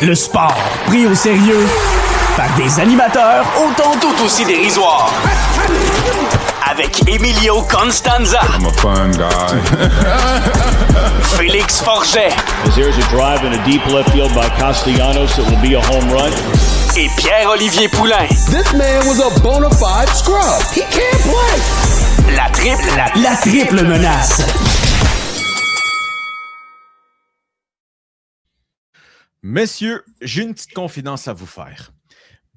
Le sport pris au sérieux par des animateurs autant tout aussi dérisoires. Avec Emilio Constanza. I'm a fun guy. Félix Forget. As there's a drive in a deep left field by Castellanos, it will be a home run. Et Pierre-Olivier Poulain. This man was a bona fide scrub. He can't play. La triple menace. Messieurs, j'ai une petite confidence à vous faire.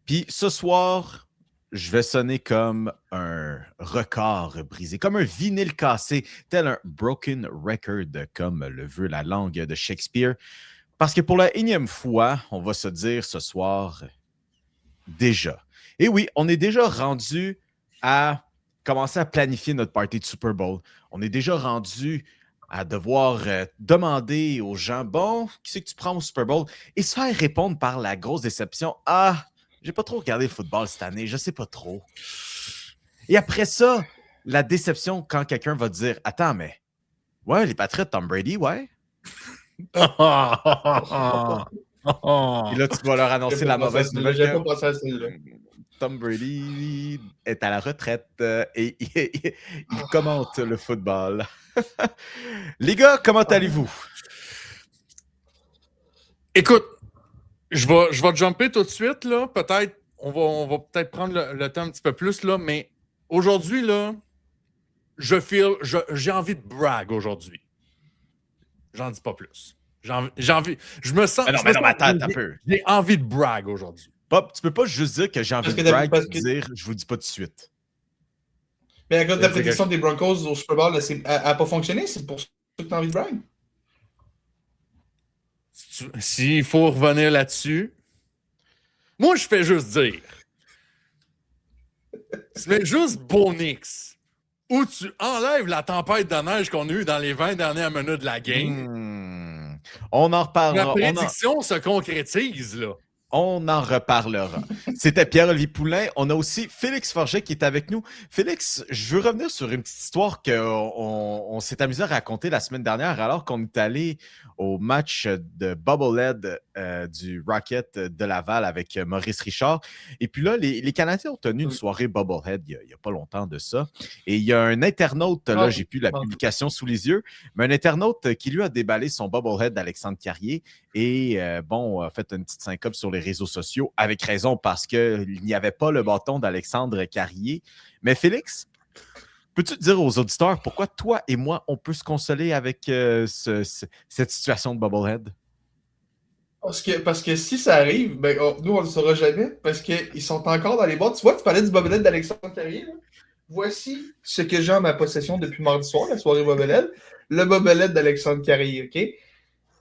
Puis ce soir, je vais sonner comme un record brisé, comme un vinyle cassé, tel un broken record, comme le veut la langue de Shakespeare. Parce que pour la énième fois, on va se dire ce soir, déjà. Et oui, on est déjà rendu à commencer à planifier notre party de Super Bowl. On est déjà rendu à devoir demander aux gens, bon, qui c'est que tu prends au Super Bowl? Et se faire répondre par la grosse déception, ah, j'ai pas trop regardé le football cette année, je sais pas trop. Et après ça, la déception quand quelqu'un va dire, attends, mais, ouais, les Patriots, Tom Brady, ouais. Et là, tu vas leur annoncer la mauvaise nouvelle. J'ai pas pensé à celle-là. Tom Brady est à la retraite et il commente le football. Les gars, comment allez-vous? Écoute, je vais jumper tout de suite, là. Peut-être, on va peut-être prendre le temps un petit peu plus, là, mais aujourd'hui, là, j'ai envie de brag aujourd'hui. J'en dis pas plus. J'ai envie. Je me sens. Mais non, attends un peu. J'ai envie de brag aujourd'hui. Bob, tu peux pas juste dire que j'ai envie de brag et dire je vous dis pas tout de suite. Mais à cause de la prédiction des Broncos au Super Bowl, elle n'a pas fonctionné, c'est pour ça que tu as envie de brag. S'il faut revenir là-dessus, moi je fais juste dire. Tu mets juste Bonix où tu enlèves la tempête de neige qu'on a eue dans les 20 dernières minutes de la game. On en reparlera. La prédiction se concrétise, là. On en reparlera. C'était Pierre-Olivier Poulain. On a aussi Félix Forget qui est avec nous. Félix, je veux revenir sur une petite histoire qu'on s'est amusé à raconter la semaine dernière alors qu'on est allé au match de Bubblehead du Rocket de Laval avec Maurice Richard. Et puis là, les Canadiens ont tenu une soirée Bubblehead il y a pas longtemps de ça. Et il y a un internaute, là, j'ai plus la publication sous les yeux, mais un internaute qui lui a déballé son Bubblehead d'Alexandre Carrier et a fait une petite syncope sur les réseaux sociaux, avec raison, parce qu'il n'y avait pas le bâton d'Alexandre Carrier. Mais Félix, peux-tu te dire aux auditeurs pourquoi toi et moi, on peut se consoler avec cette situation de Bubblehead? Parce que si ça arrive, ben, nous, on ne le saura jamais, parce qu'ils sont encore dans les boîtes. Tu vois, tu parlais du Bubblehead d'Alexandre Carrier. Là. Voici ce que j'ai en ma possession depuis mardi soir, la soirée Bubblehead. Le Bubblehead d'Alexandre Carrier, OK?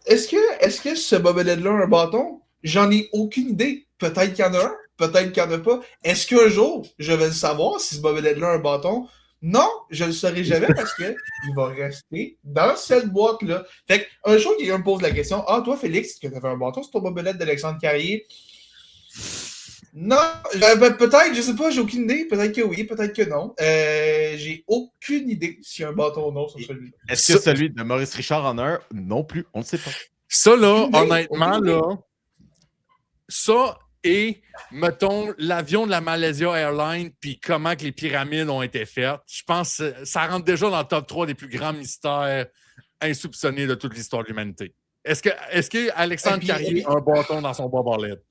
Est-ce que ce Bubblehead-là a un bâton? J'en ai aucune idée. Peut-être qu'il y en a un, peut-être qu'il n'y en a pas. Est-ce qu'un jour, je vais le savoir si ce Bubblehead-là a un bâton? Non, je ne le saurai jamais parce qu'il va rester dans cette boîte-là. Fait qu'un jour, quelqu'un me pose la question, « Ah, toi, Félix, est-ce que tu avais un bâton sur ton Bubblehead d'Alexandre Carrier? » Non, peut-être, je sais pas, j'ai aucune idée. Peut-être que oui, peut-être que non. J'ai aucune idée s'il y a un bâton ou non sur celui-là. Est-ce que celui de Maurice Richard en a un? Non plus, on ne sait pas. Ça, là, honnêtement, là, ça et, mettons, l'avion de la Malaysia Airlines puis comment que les pyramides ont été faites, je pense que ça rentre déjà dans le top 3 des plus grands mystères insoupçonnés de toute l'histoire de l'humanité. Est-ce que Alexandre Carrier a un bâton dans son Bubblehead?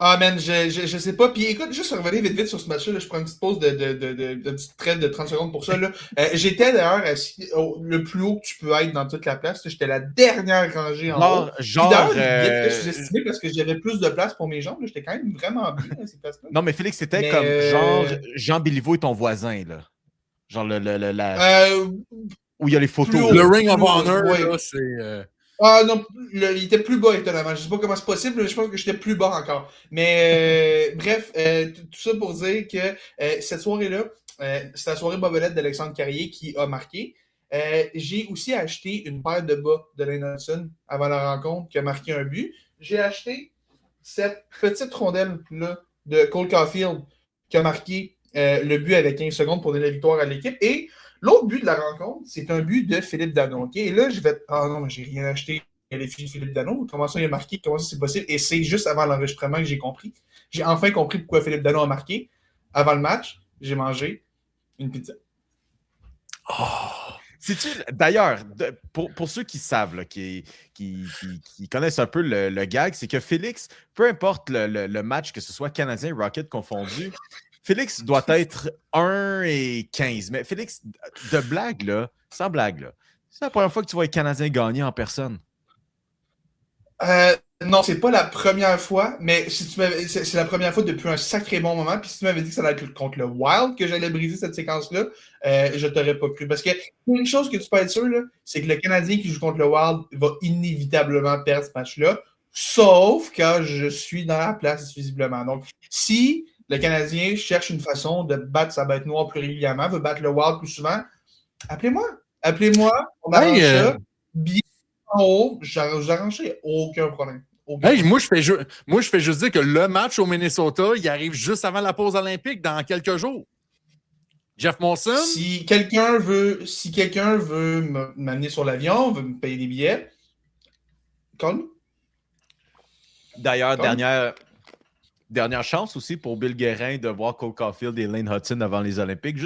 Ah, man, je sais pas. Puis écoute, juste revenir vite sur ce match-là, là, je prends une petite pause de petite traite de 30 secondes pour ça. Là. J'étais d'ailleurs assis le plus haut que tu peux être dans toute la place. J'étais la dernière rangée en haut. Genre, je sous-estimé parce que j'avais plus de place pour mes jambes. J'étais quand même vraiment bien à ces places-là. Non, mais Félix, c'était comme genre Jean Béliveau et ton voisin, là. Genre où il y a les photos. Le Ring of Honor, là, c'est... Ah non, il était plus bas étonnamment. Je sais pas comment c'est possible, mais je pense que j'étais plus bas encore. Mais bref, tout ça pour dire que cette soirée-là, c'est la soirée Bubblehead d'Alexandre Carrier qui a marqué. J'ai aussi acheté une paire de bas de Lane Hudson avant la rencontre qui a marqué un but. J'ai acheté cette petite rondelle-là de Cole Caulfield qui a marqué le but avec 15 secondes pour donner la victoire à l'équipe. Et l'autre but de la rencontre, c'est un but de Philippe Dano. Okay? Et là, je vais... Ah non, mais j'ai rien acheté. l'effigie de Philippe Danault. Comment ça, il a marqué? Comment ça, c'est possible? Et c'est juste avant l'enregistrement que j'ai compris. J'ai enfin compris pourquoi Philippe Danault a marqué. Avant le match, j'ai mangé une pizza. D'ailleurs, pour ceux qui savent, là, qui connaissent un peu le gag, c'est que Félix, peu importe le match, que ce soit Canadien et Rocket confondu, Félix doit être 1-15. Mais Félix, de blague, là, sans blague, là, c'est la première fois que tu vois les Canadiens gagner en personne. Non, c'est pas la première fois, mais si c'est la première fois depuis un sacré bon moment. Puis si tu m'avais dit que ça allait être contre le Wild que j'allais briser cette séquence-là, je t'aurais pas cru. Parce que une chose que tu peux être sûr, là, c'est que le Canadien qui joue contre le Wild va inévitablement perdre ce match-là, sauf quand je suis dans la place, visiblement. Donc, si le Canadien cherche une façon de battre sa bête noire plus régulièrement, veut battre le Wild plus souvent, appelez-moi. On arrange ça. Bien en haut, j'arrangerai aucun problème. Hey, moi, je fais juste dire que le match au Minnesota, il arrive juste avant la pause olympique, dans quelques jours. Jeff Molson. Si quelqu'un veut m'amener sur l'avion, veut me payer des billets, call-nous. D'ailleurs, dernière chance aussi pour Bill Guérin de voir Cole Caulfield et Lane Hudson avant les Olympiques.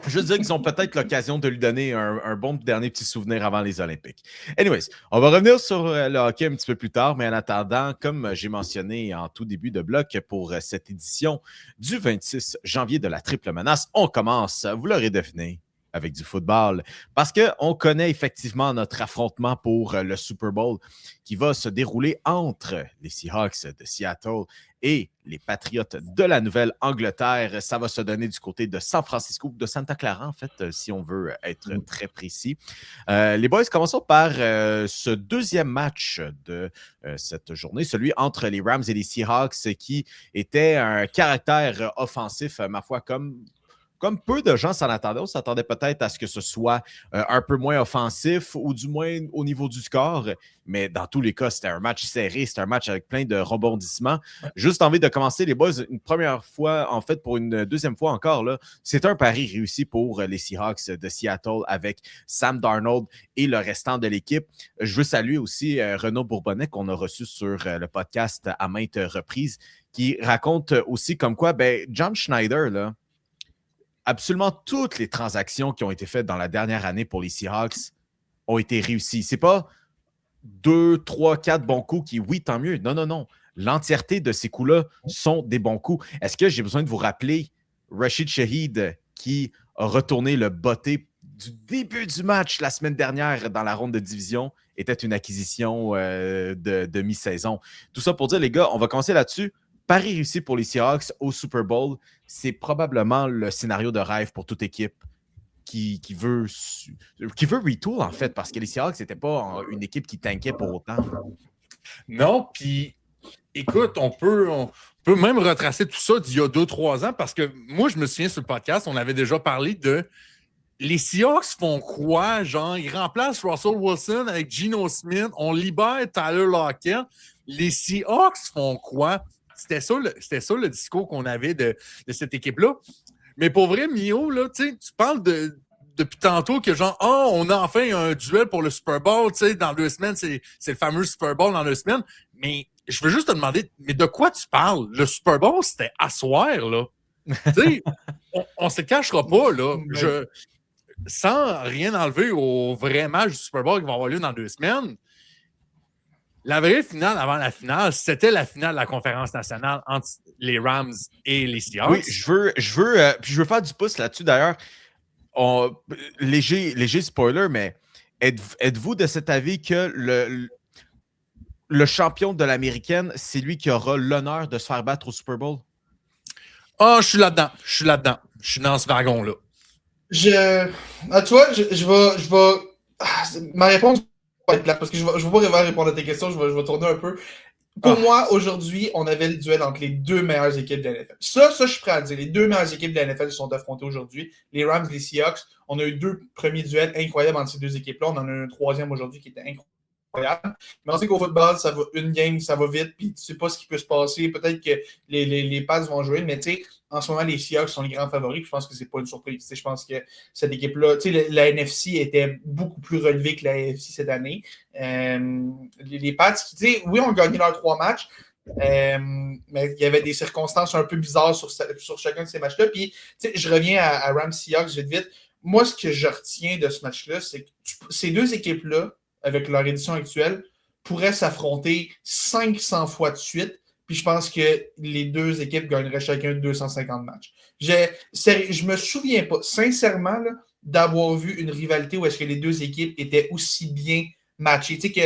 Juste dire qu'ils ont peut-être l'occasion de lui donner un bon dernier petit souvenir avant les Olympiques. Anyways, on va revenir sur le hockey un petit peu plus tard, mais en attendant, comme j'ai mentionné en tout début de bloc pour cette édition du 26 janvier de la Triple Menace, on commence, vous l'aurez deviné, avec du football, parce qu'on connaît effectivement notre affrontement pour le Super Bowl qui va se dérouler entre les Seahawks de Seattle et les Patriots de la Nouvelle-Angleterre. Ça va se donner du côté de San Francisco, de Santa Clara, en fait, si on veut être très précis. Les boys, commençons par ce deuxième match de cette journée, celui entre les Rams et les Seahawks, qui était un caractère offensif, ma foi, comme peu de gens s'en attendaient. On s'attendait peut-être à ce que ce soit un peu moins offensif ou du moins au niveau du score. Mais dans tous les cas, c'était un match serré. C'était un match avec plein de rebondissements. Juste envie de commencer, les boys, une première fois, en fait, pour une deuxième fois encore, là, c'est un pari réussi pour les Seahawks de Seattle avec Sam Darnold et le restant de l'équipe. Je veux saluer aussi Renaud Bourbonnais qu'on a reçu sur le podcast à maintes reprises, qui raconte aussi comme quoi, John Schneider, là, absolument toutes les transactions qui ont été faites dans la dernière année pour les Seahawks ont été réussies. C'est pas 2, 3, 4 bons coups qui, oui, tant mieux. Non. L'entièreté de ces coups-là sont des bons coups. Est-ce que j'ai besoin de vous rappeler Rashid Shaheed qui a retourné le botté du début du match la semaine dernière dans la ronde de division était une acquisition de mi-saison. Tout ça pour dire, les gars, on va commencer là-dessus. Pari réussi pour les Seahawks au Super Bowl, c'est probablement le scénario de rêve pour toute équipe qui veut retool, en fait, parce que les Seahawks, c'était pas une équipe qui tankait pour autant. Non, puis écoute, on peut même retracer tout ça d'il y a 2-3 ans, parce que moi, je me souviens sur le podcast, on avait déjà parlé de les Seahawks font quoi? Genre, ils remplacent Russell Wilson avec Geno Smith, on libère Tyler Lockett. Les Seahawks font quoi? C'était ça le discours qu'on avait de cette équipe-là. Mais pour vrai, Mio, là, tu parles depuis tantôt que genre, on a enfin un duel pour le Super Bowl, dans 2 semaines, c'est le fameux Super Bowl dans 2 semaines. Mais je veux juste te demander, mais de quoi tu parles? Le Super Bowl, c'était à soir, là. On se cachera pas, là. Sans rien enlever au vrai match du Super Bowl qui va avoir lieu dans 2 semaines, la vraie finale avant la finale, c'était la finale de la conférence nationale entre les Rams et les Seahawks. Oui, je veux faire du pouce là-dessus. D'ailleurs, léger spoiler, mais êtes-vous de cet avis que le champion de l'américaine, c'est lui qui aura l'honneur de se faire battre au Super Bowl? Je suis là-dedans. Je suis dans ce wagon-là. Tu vois, je vais... Ma réponse va être plate, parce que je vais pas répondre à tes questions, je vais tourner un peu. Pour moi, aujourd'hui, on avait le duel entre les 2 meilleures équipes de la NFL. Ça, je suis prêt à le dire. Les 2 meilleures équipes de la NFL se sont affrontées aujourd'hui. Les Rams et les Seahawks. On a eu 2 premiers duels incroyables entre ces 2 équipes-là. On en a un 3e aujourd'hui qui était incroyable. incroyable. Mais on sait qu'au football, ça va une game, ça va vite, puis tu sais pas ce qui peut se passer. Peut-être que les Pats vont jouer, mais tu sais, en ce moment, les Seahawks sont les grands favoris, puis je pense que c'est pas une surprise. Tu sais, je pense que cette équipe-là, tu sais, la NFC était beaucoup plus relevée que la AFC cette année. Les Pats, tu sais, oui, ont gagné leurs 3 matchs, mais il y avait des circonstances un peu bizarres sur chacun de ces matchs-là. Puis, tu sais, je reviens à Rams Seahawks vite. Moi, ce que je retiens de ce match-là, c'est que ces deux équipes-là, avec leur édition actuelle, pourraient s'affronter 500 fois de suite. Puis je pense que les deux équipes gagneraient chacun 250 matchs. Je me souviens pas, sincèrement, là, d'avoir vu une rivalité où est-ce que les deux équipes étaient aussi bien matchées. Tu sais que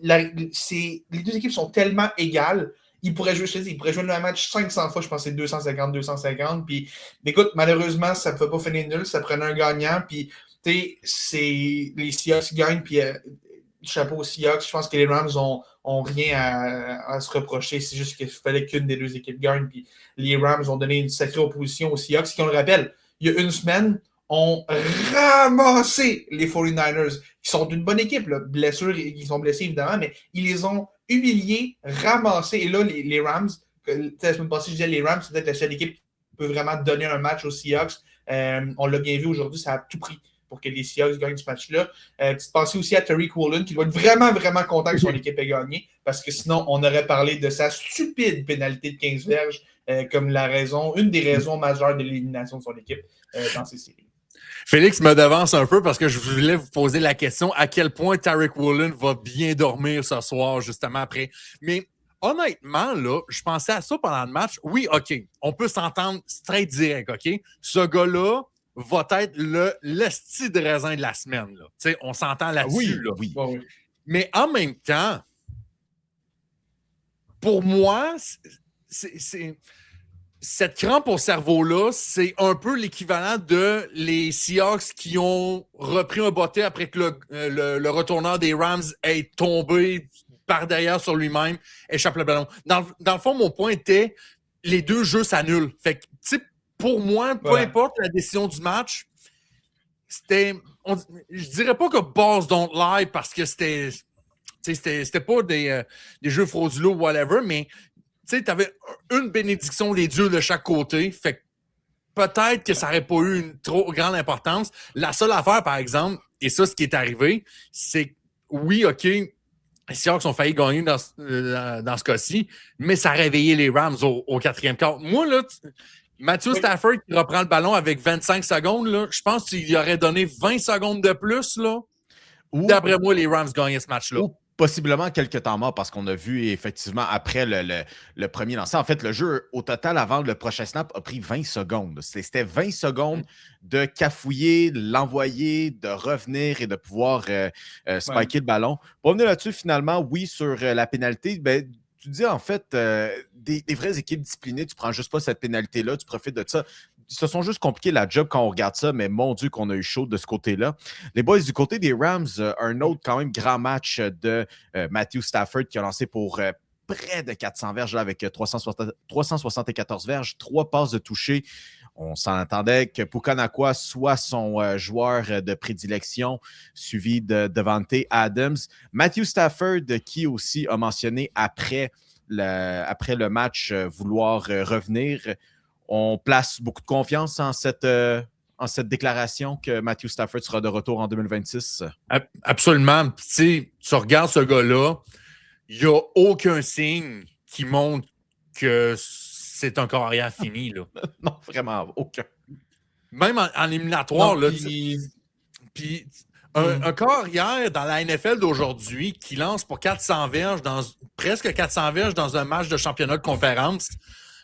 les deux équipes sont tellement égales. Ils pourraient jouer le match 500 fois, je pense que c'est 250. Puis, écoute, malheureusement, ça ne peut pas finir nul. Ça prenait un gagnant. Puis, tu sais, les Seahawks gagnent. Puis, chapeau aux Seahawks. Je pense que les Rams ont rien à se reprocher. C'est juste qu'il fallait qu'une des deux équipes gagne. Puis, les Rams ont donné une sacrée opposition aux Seahawks, qui, on le rappelle, il y a une semaine, ont ramassé les 49ers, qui sont une bonne équipe. Là. Blessures, ils sont blessés évidemment, mais ils les ont humiliés, ramassés. Et là, les Rams, la semaine passée, je disais les Rams, c'est peut-être la seule équipe qui peut vraiment donner un match aux Seahawks. On l'a bien vu aujourd'hui, ça a tout pris pour que les Seahawks gagnent ce match-là. Petite pensée aussi à Tariq Woolen, qui doit être vraiment, vraiment content que son équipe ait gagné, parce que sinon, on aurait parlé de sa stupide pénalité de 15 verges comme une des raisons majeures de l'élimination de son équipe dans ces séries. Félix me devance un peu parce que je voulais vous poser la question à quel point Tariq Woolen va bien dormir ce soir, justement après. Mais honnêtement, là, je pensais à ça pendant le match. Oui, OK, on peut s'entendre straight direct, OK? Ce gars-là va être l'esti de raisin de la semaine. Là. Tu sais, on s'entend là-dessus. Oui. Mais en même temps, pour moi, cette crampe au cerveau-là, c'est un peu l'équivalent de les Seahawks qui ont repris un botté après que le retourneur des Rams ait tombé par derrière sur lui-même, échappe le ballon. Dans le fond, mon point était les deux jeux s'annulent. Fait que, tu sais, pour moi, peu importe la décision du match, je dirais pas que balls don't lie parce que c'était pas des jeux frauduleux ou whatever, mais tu avais une bénédiction des dieux de chaque côté. Fait que peut-être que ça n'aurait pas eu une trop grande importance. La seule affaire, par exemple, et ça, ce qui est arrivé, c'est que oui, OK, les Seahawks ont failli gagner dans ce cas-ci, mais ça a réveillé les Rams au quatrième quart. Moi, là, Matthew Stafford qui reprend le ballon avec 25 secondes, là, je pense qu'il y aurait donné 20 secondes de plus. Là. D'après moi, les Rams gagnaient ce match-là. Possiblement quelques temps morts parce qu'on a vu effectivement après le premier lancer. En fait, le jeu au total avant le prochain snap a pris 20 secondes. C'était 20 secondes de cafouiller, l'envoyer, de revenir et de pouvoir spiker le ballon. Pour revenir là-dessus, finalement, oui, sur la pénalité, ben, tu dis en fait des vraies équipes disciplinées, tu prends juste pas cette pénalité-là, tu profites de ça. Ils se sont juste compliqués la job quand on regarde ça, mais mon Dieu qu'on a eu chaud de ce côté-là. Les boys, du côté des Rams, un autre quand même grand match de Matthew Stafford qui a lancé pour près de 400 verges là, avec 374 verges, 3 passes de toucher. On s'en attendait que Puka Nacua soit son joueur de prédilection, suivi de Davante Adams. Matthew Stafford, qui aussi a mentionné après le match vouloir revenir. On place beaucoup de confiance en cette déclaration que Matthew Stafford sera de retour en 2026. Absolument. Tu regardes ce gars-là, il n'y a aucun signe qui montre que c'est un carrière fini. Là. Non, vraiment, aucun. Même en éliminatoire, non, là, puis un carrière dans la NFL d'aujourd'hui qui lance pour 400 verges, presque 400 verges dans un match de championnat de conférence.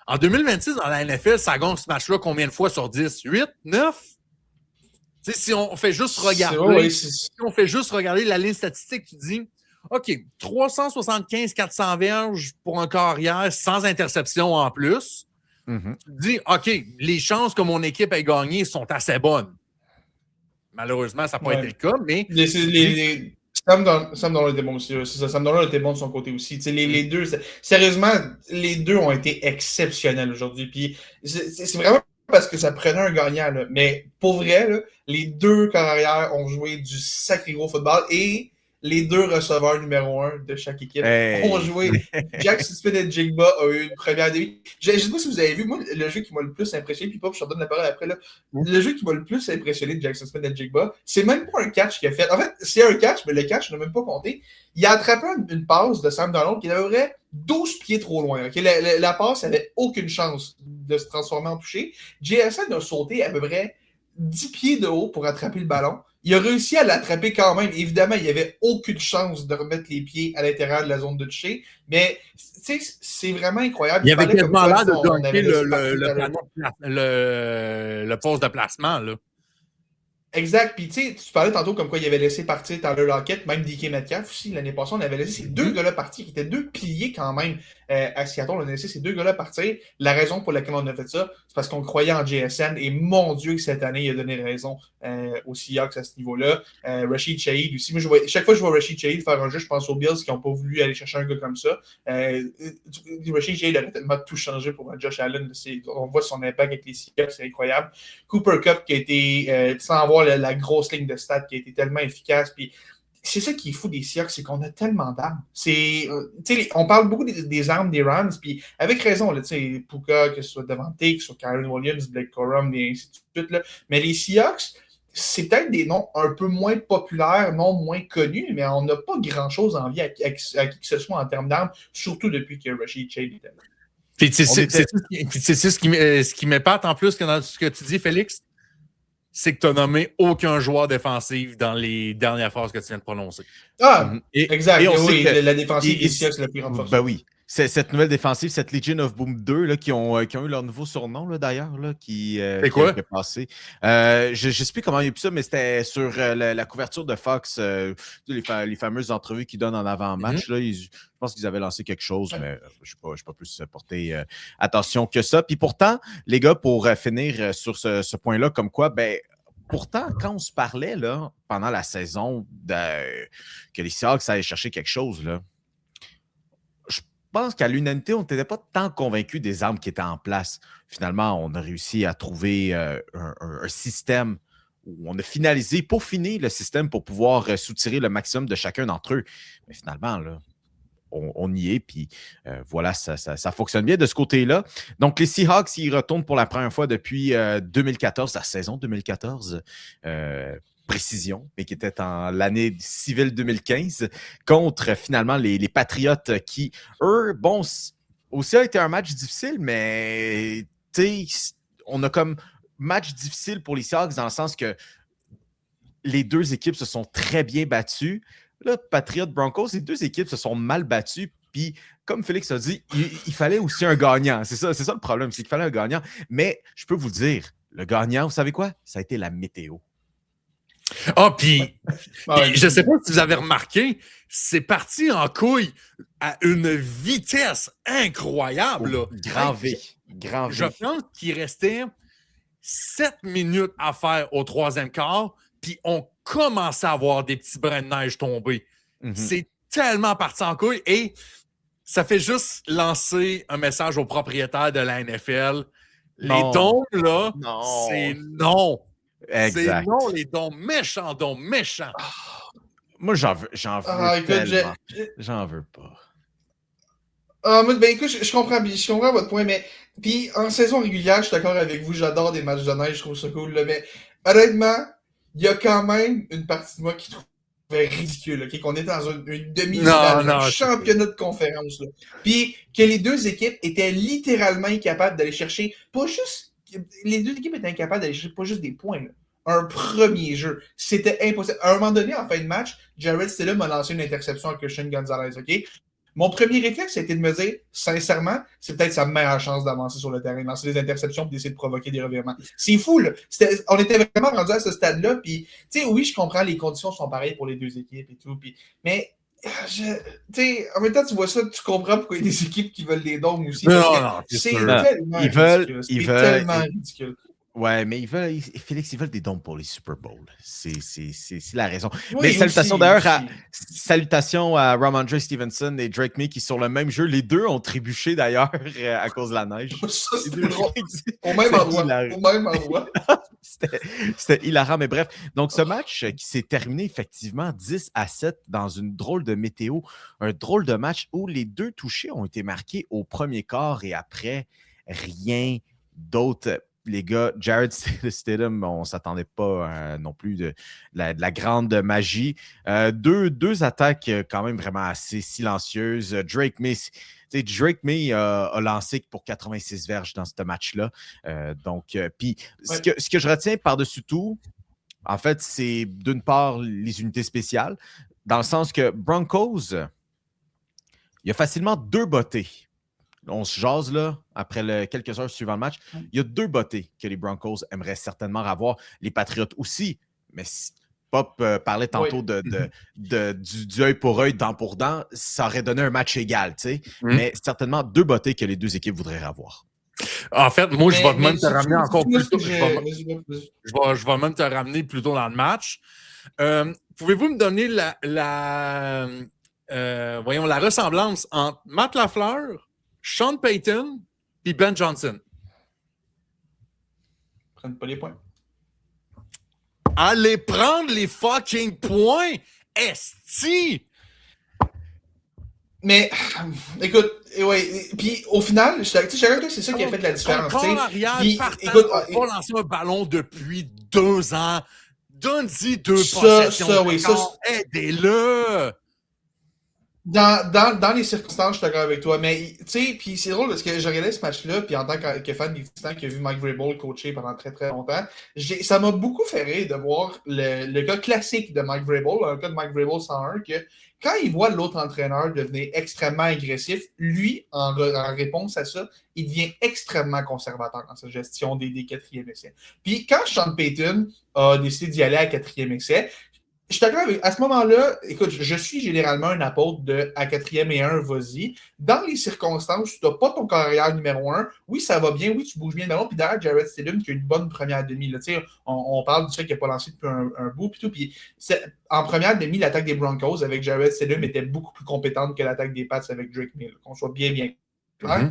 En 2026, dans la NFL, ça gagne ce match-là combien de fois sur 10? 8? 9? Tu sais, si on fait juste regarder la ligne statistique, tu dis, OK, 375-400 verges pour un carrière sans interception en plus. Mm-hmm. Tu dis, OK, les chances que mon équipe ait gagné sont assez bonnes. Malheureusement, ça n'a pas été le cas, mais... Sam Darnold était bon aussi. Sam Darnold était bon de son côté aussi. Les deux, sérieusement, les deux ont été exceptionnels aujourd'hui. Puis c'est vraiment parce que ça prenait un gagnant. Là. Mais pour vrai, là, les deux carrières ont joué du sacré gros football. Et les deux receveurs numéro 1 de chaque équipe ont joué. Jackson Smith-Njigba a eu une première demi. Je ne sais pas si vous avez vu, moi, le jeu qui m'a le plus impressionné, puis je te redonne la parole après, là, le jeu qui m'a le plus impressionné de Jackson Smith-Njigba, c'est même pas un catch qu'il a fait. En fait, c'est un catch, mais le catch n'a même pas compté. Il a attrapé une passe de Sam Darnold qui devrait 12 pieds trop loin. Okay? La passe n'avait aucune chance de se transformer en toucher. JSN a sauté à peu près 10 pieds de haut pour attraper le ballon. Il a réussi à l'attraper quand même. Évidemment, il n'y avait aucune chance de remettre les pieds à l'intérieur de la zone de toucher. Mais c'est vraiment incroyable. Il y avait quasiment l'air de dunker le poste de placement. Là. Exact. Puis tu parlais tantôt comme quoi il avait laissé partir Tyler Lockett, même DK Metcalf aussi. L'année passée, on avait laissé ces deux gars-là partir, qui étaient deux piliers quand même à Seattle. On a laissé ces deux gars-là partir. La raison pour laquelle on a fait ça, c'est parce qu'on croyait en JSN. Et mon Dieu que cette année, il a donné raison aux Seahawks à ce niveau-là. Rashid Shaheed aussi. Moi, chaque fois que je vois Rashid Shaheed faire un jeu, je pense aux Bills qui n'ont pas voulu aller chercher un gars comme ça. Rashid Shaheed aurait tellement tout changé pour Josh Allen. On voit son impact avec les Seahawks, c'est incroyable. Cooper Kupp qui a été, sans avoir la grosse ligne de stats, qui a été tellement efficace. Puis c'est ça qui est fou des Seahawks, c'est qu'on a tellement d'armes. On parle beaucoup des armes des Rams, puis avec raison, là, Puka, que ce soit Devante, que ce soit Kyren Williams, Blake Corum, et ainsi de suite. Là. Mais les Seahawks, c'est peut-être des noms un peu moins populaires, non moins connus, mais on n'a pas grand-chose envie à qui que ce soit en termes d'armes, surtout depuis que Rashid Shaheed était là. Puis c'est ce qui m'épate en plus que dans ce que tu dis, Félix, c'est que tu n'as nommé aucun joueur défensif dans les dernières phrases que tu viens de prononcer. Ah, exact. Et on oui, sait que la défensive des Seahawks, c'est la plus grande force. Ben oui. C'est cette nouvelle défensive, cette Legion of Boom 2, là, qui ont eu leur nouveau surnom, là, d'ailleurs, là, qui est passé. Je ne sais plus comment il y a eu ça, mais c'était sur la couverture de Fox, les fameuses entrevues qu'ils donnent en avant-match. Là, je pense qu'ils avaient lancé quelque chose, mais je ne suis pas plus porté attention que ça. Puis pourtant, les gars, pour finir sur ce point-là, comme quoi, ben, pourtant, quand on se parlait là, pendant la saison que les Seahawks allaient chercher quelque chose, là, je pense qu'à l'unanimité, on n'était pas tant convaincus des armes qui étaient en place. Finalement, on a réussi à trouver un système où on a finalisé, pour finir le système pour pouvoir soutirer le maximum de chacun d'entre eux. Mais finalement, là, on y est, puis voilà, ça fonctionne bien de ce côté-là. Donc, les Seahawks, ils retournent pour la première fois depuis 2014, la saison 2014, précision, mais qui était en l'année civile 2015, contre finalement les Patriotes qui, eux, bon, aussi a été un match difficile, mais on a comme match difficile pour les Seahawks dans le sens que les deux équipes se sont très bien battues. Là, Patriots, Broncos, les deux équipes se sont mal battues. Puis, comme Félix a dit, il fallait aussi un gagnant. C'est ça le problème, c'est qu'il fallait un gagnant. Mais je peux vous dire, le gagnant, vous savez quoi? Ça a été la météo. Ah, puis je ne sais pas si vous avez remarqué, c'est parti en couille à une vitesse incroyable. Là. Grand V. Je pense qu'il restait 7 minutes à faire au troisième quart, puis on commençait à voir des petits brins de neige tomber. Mm-hmm. C'est tellement parti en couille et ça fait juste lancer un message aux propriétaires de la NFL. Les dons, là, c'est non. Exact. C'est non, les dons méchants, Moi, j'en veux tellement. J'en veux pas. Écoute, je comprends votre point, mais puis en saison régulière, je suis d'accord avec vous, j'adore des matchs de neige, je trouve ça cool, là, mais honnêtement, il y a quand même une partie de moi qui trouvait ridicule, okay? Qu'on était dans une demi-finale, un championnat de conférence, là. Puis que les deux équipes étaient littéralement incapables d'aller chercher, les deux équipes étaient incapables d'aller chercher pas juste des points, là. Un premier jeu. C'était impossible. À un moment donné, en fin de match, Jared Stidham a lancé une interception à Christian Gonzalez, OK? Mon premier réflexe, c'était de me dire, sincèrement, c'est peut-être sa meilleure chance d'avancer sur le terrain, lancer des interceptions et d'essayer de provoquer des revirements. C'est fou, là. On était vraiment rendus à ce stade-là, puis, tu sais, oui, je comprends, les conditions sont pareilles pour les deux équipes et tout, mais... en même temps, tu vois ça, tu comprends pourquoi il y a des équipes qui veulent les dômes aussi. Non, c'est tellement ridicule. Ouais, mais Félix, ils veulent des dons pour les Super Bowls. C'est la raison. Oui, mais salutations aussi, d'ailleurs aussi. salutations à Ramondre Stevenson et Drake May qui sont sur le même jeu. Les deux ont trébuché d'ailleurs à cause de la neige. Ça, Les c'était deux- drôle. Au même C'est endroit. hilarant. Au même endroit. C'était hilarant, mais bref. Donc, ce match qui s'est terminé effectivement 10-7 dans une drôle de météo, un drôle de match où les deux touchés ont été marqués au premier quart et après, rien d'autre. Les gars, Jared Stidham, on ne s'attendait pas non plus de la grande magie. Deux attaques quand même vraiment assez silencieuses. Drake May a lancé pour 86 verges dans ce match-là. Puis ce que je retiens par-dessus tout, en fait, c'est d'une part les unités spéciales, dans le sens que Broncos, il y a facilement 2 bottées. On se jase là, après quelques heures suivant le match. Il y a 2 bottées que les Broncos aimeraient certainement avoir. Les Patriots aussi. Mais si Pop parlait tantôt du œil pour œil, dent pour dent, ça aurait donné un match égal, tu sais. Mais certainement 2 bottées que les 2 équipes voudraient avoir. En fait, moi, je vais même te ramener encore plus tôt. Je Je vais même te ramener plus tôt dans le match. Pouvez-vous me donner la ressemblance entre Matt Lafleur, Sean Payton et Ben Johnson? Prennent pas les points. Allez prendre les fucking points! Esti! Mais, écoute, ouais, puis au final, je suis d'accord avec toi, c'est ça qui a fait la différence. Ton corps arrière Puis, partant écoute, n'a pas lancé un ballon depuis 2 ans. Donne-y 2 Ça, possessions. oui, Aidez-le! Dans les circonstances, je suis d'accord avec toi, mais tu sais, puis c'est drôle parce que je regardais ce match-là, puis en tant que fan des Titans qui a vu Mike Vrabel coacher pendant très très longtemps, ça m'a beaucoup fait rire de voir le gars classique de Mike Vrabel, un gars de Mike Vrabel 101, que quand il voit l'autre entraîneur devenir extrêmement agressif, lui, en réponse à ça, il devient extrêmement conservateur dans sa gestion des 4e essais. Puis quand Sean Payton a décidé d'y aller à 4e essai, je suis d'accord avec. À ce moment-là, écoute, je suis généralement un apôtre de à 4e et 1, vas-y. Dans les circonstances, tu n'as pas ton carrière numéro 1. Oui, ça va bien. Oui, tu bouges bien le ballon. Puis derrière, Jared Stidham qui a une bonne première demi. Là, on parle du fait qu'il n'a pas lancé depuis un bout. Puis tout. Puis en première demi, l'attaque des Broncos avec Jared Stidham était beaucoup plus compétente que l'attaque des Pats avec Drake May. Qu'on soit bien clair.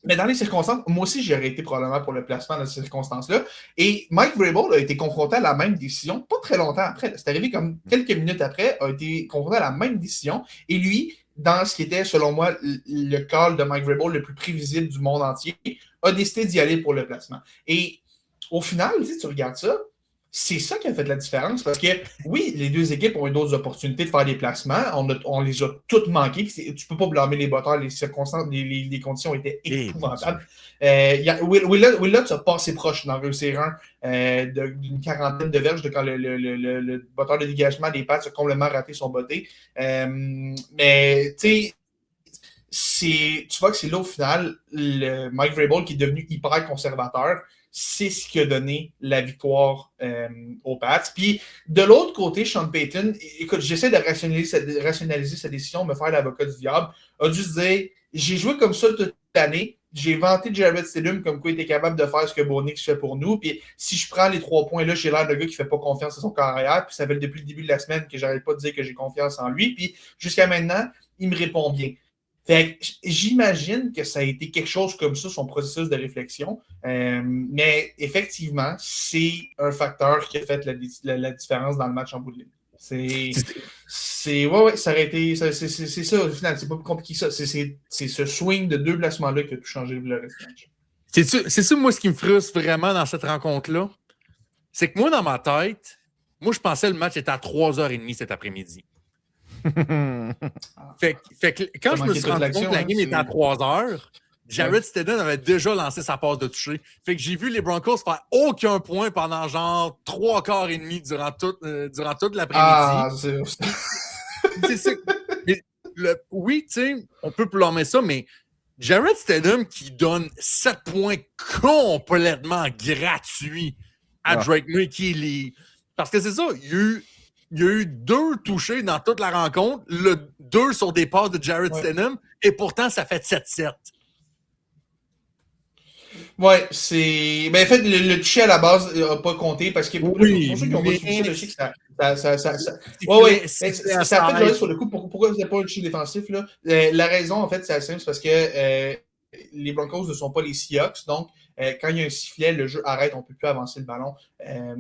Mais dans les circonstances, moi aussi, j'ai arrêté probablement pour le placement dans ces circonstances-là. Et Mike Vrabel a été confronté à la même décision pas très longtemps après. C'est arrivé comme quelques minutes après, a été confronté à la même décision. Et lui, dans ce qui était, selon moi, le call de Mike Vrabel le plus prévisible du monde entier, a décidé d'y aller pour le placement. Et au final, tu regardes ça, c'est ça qui a fait la différence. Parce que, oui, les 2 équipes ont eu d'autres opportunités de faire des placements. On les a toutes manquées. Tu ne peux pas blâmer les batteurs. Les circonstances, les conditions étaient épouvantables. Willard a passé proche d'en réussir un d'une 40aine de verges quand le batteur de dégagement des pattes a complètement raté son botté. Mais, tu sais, tu vois que c'est là, au final, le Mike Vrabel qui est devenu hyper conservateur. C'est ce qui a donné la victoire aux Pats. Puis, de l'autre côté, Sean Payton, écoute, j'essaie de rationaliser sa décision, me faire l'avocat du diable, a dû se dire, j'ai joué comme ça toute l'année, j'ai vanté Jared Stidham comme quoi il était capable de faire ce que Bonix fait pour nous, puis si je prends les 3 points là, j'ai l'air de gars qui fait pas confiance à son carrière, puis ça fait depuis le début de la semaine que j'arrête pas de dire que j'ai confiance en lui, puis jusqu'à maintenant, il me répond bien. Fait que j'imagine que ça a été quelque chose comme ça, son processus de réflexion. Mais effectivement, c'est un facteur qui a fait la différence dans le match en bout de ligne. Ouais, ça aurait été. C'est ça, au final, c'est pas plus compliqué que ça. C'est ce swing de 2 placements-là qui a tout changé le reste du match. C'est ça, moi, ce qui me frustre vraiment dans cette rencontre-là. C'est que moi, dans ma tête, moi, je pensais que le match était à 3h30 cet après-midi. fait que quand je me suis rendu compte que la game était à 3h, Jared Stidham avait déjà lancé sa passe de toucher. Fait que j'ai vu les Broncos faire aucun point pendant genre 3h30 durant toute l'après-midi. Ah, c'est oui, tu sais, on peut blâmer ça, mais Jared Stidham qui donne 7 points complètement gratuits à Drake May qui est parce que c'est ça, il y a eu 2 touchés dans toute la rencontre, 2 sur des passes de Jared Stidham, et pourtant, ça fait 7-7. Ouais, c'est. Ben, en fait, le toucher à la base n'a pas compté parce que pour ceux qui n'ont pas suivi ça, je sais que ça. Ouais. Ça a fait jaser sur le coup. Pourquoi vous n'avez pas un toucher défensif, là? La raison, en fait, c'est assez simple, c'est parce que les Broncos ne sont pas les Seahawks. Donc, quand il y a un sifflet, le jeu arrête, on ne peut plus avancer le ballon.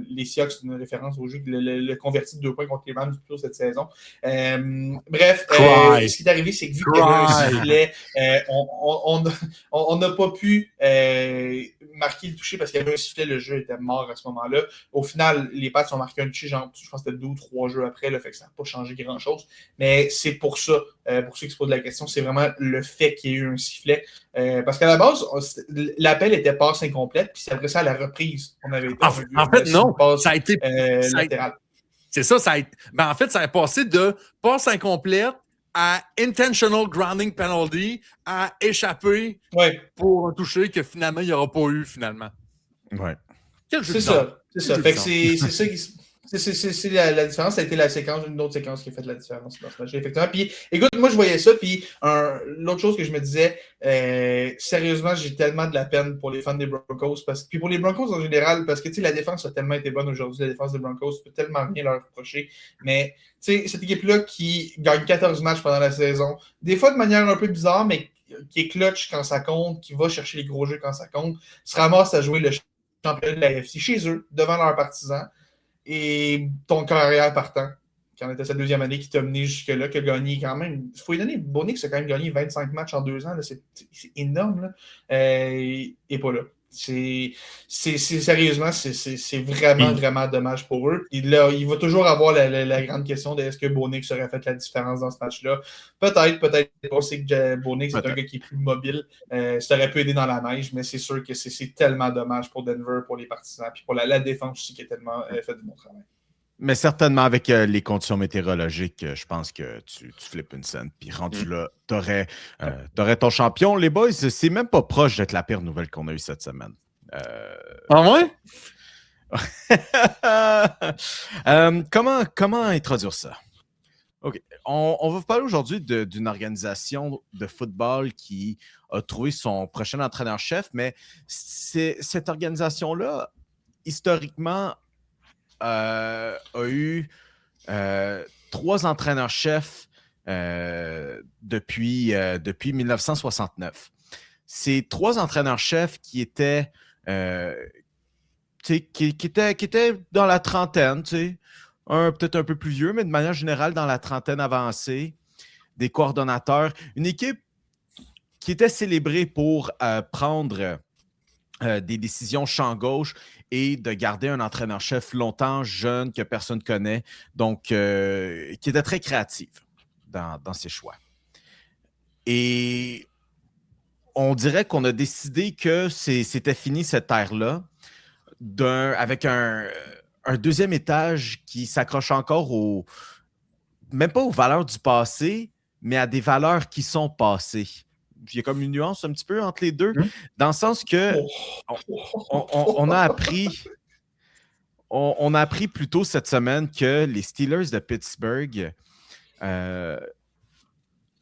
Les Seahawks, c'est une référence au jeu le converti de 2 points contre les Rams plutôt cette saison. Bref, ce qui est arrivé, c'est que vu qu'il y avait un sifflet, on n'a pas pu marquer le toucher parce qu'il y avait un sifflet, le jeu était mort à ce moment-là. Au final, les Pats ont marqué un toucher, genre, je pense que c'était 2 ou 3 jeux après, là, fait que ça n'a pas changé grand-chose. Mais c'est pour ça, pour ceux qui se posent la question, c'est vraiment le fait qu'il y ait eu un sifflet. Parce qu'à la base, l'appel était passe incomplète, puis c'est après ça, à la reprise, on avait été en fait, non, ça a été latéral. C'est ça, en fait, ça a passé de passe incomplète à intentional grounding penalty à échapper pour un toucher que finalement, il n'y aura pas eu finalement. Ouais. C'est ça. Fait que c'est ça qui... C'est la différence, ça a été une autre séquence qui a fait la différence dans ce match-là, effectivement. Puis, écoute, moi, je voyais ça, puis l'autre chose que je me disais, sérieusement, j'ai tellement de la peine pour les fans des Broncos, puis pour les Broncos en général, parce que, tu sais, la défense a tellement été bonne aujourd'hui, la défense des Broncos, tu peux tellement rien leur reprocher, mais, tu sais, cette équipe-là qui gagne 14 matchs pendant la saison, des fois de manière un peu bizarre, mais qui est clutch quand ça compte, qui va chercher les gros jeux quand ça compte, se ramasse à jouer le championnat de la NFC chez eux, devant leurs partisans. Et ton carrière partant, qui en était sa deuxième année, qui t'a mené jusque-là, qui a gagné quand même. Il faut lui donner Bonix a quand même gagné 25 matchs en 2 ans. Là, c'est énorme. Là. Et pas là. Sérieusement, c'est vraiment, vraiment dommage pour eux. Et là, il va toujours avoir la grande question de est-ce que Bonix aurait fait la différence dans ce match-là. Peut-être pas. C'est que Bonix est un gars qui est plus mobile. Ça aurait pu aider dans la neige, mais c'est sûr que c'est tellement dommage pour Denver, pour les partisans, puis pour la défense aussi qui a tellement fait du bon travail. Mais certainement, avec les conditions météorologiques, je pense que tu flippes une scène. Puis rendu là, t'aurais ton champion. Les boys, c'est même pas proche d'être la pire nouvelle qu'on a eue cette semaine. Ah ouais? Comment introduire ça? OK. On va vous parler aujourd'hui d'une organisation de football qui a trouvé son prochain entraîneur-chef, mais cette organisation-là, historiquement, a eu 3 entraîneurs-chefs depuis 1969. Ces 3 entraîneurs-chefs qui étaient dans la trentaine, peut-être un peu plus vieux, mais de manière générale dans la trentaine avancée, des coordonnateurs, une équipe qui était célébrée pour prendre des décisions champ gauche et de garder un entraîneur-chef longtemps jeune que personne ne connaît, donc qui était très créative dans ses choix. Et on dirait qu'on a décidé que c'était fini cette ère-là, avec un deuxième étage qui s'accroche encore même pas aux valeurs du passé, mais à des valeurs qui sont passées. Il y a comme une nuance un petit peu entre les deux, dans le sens que on a appris plus tôt cette semaine que les Steelers de Pittsburgh,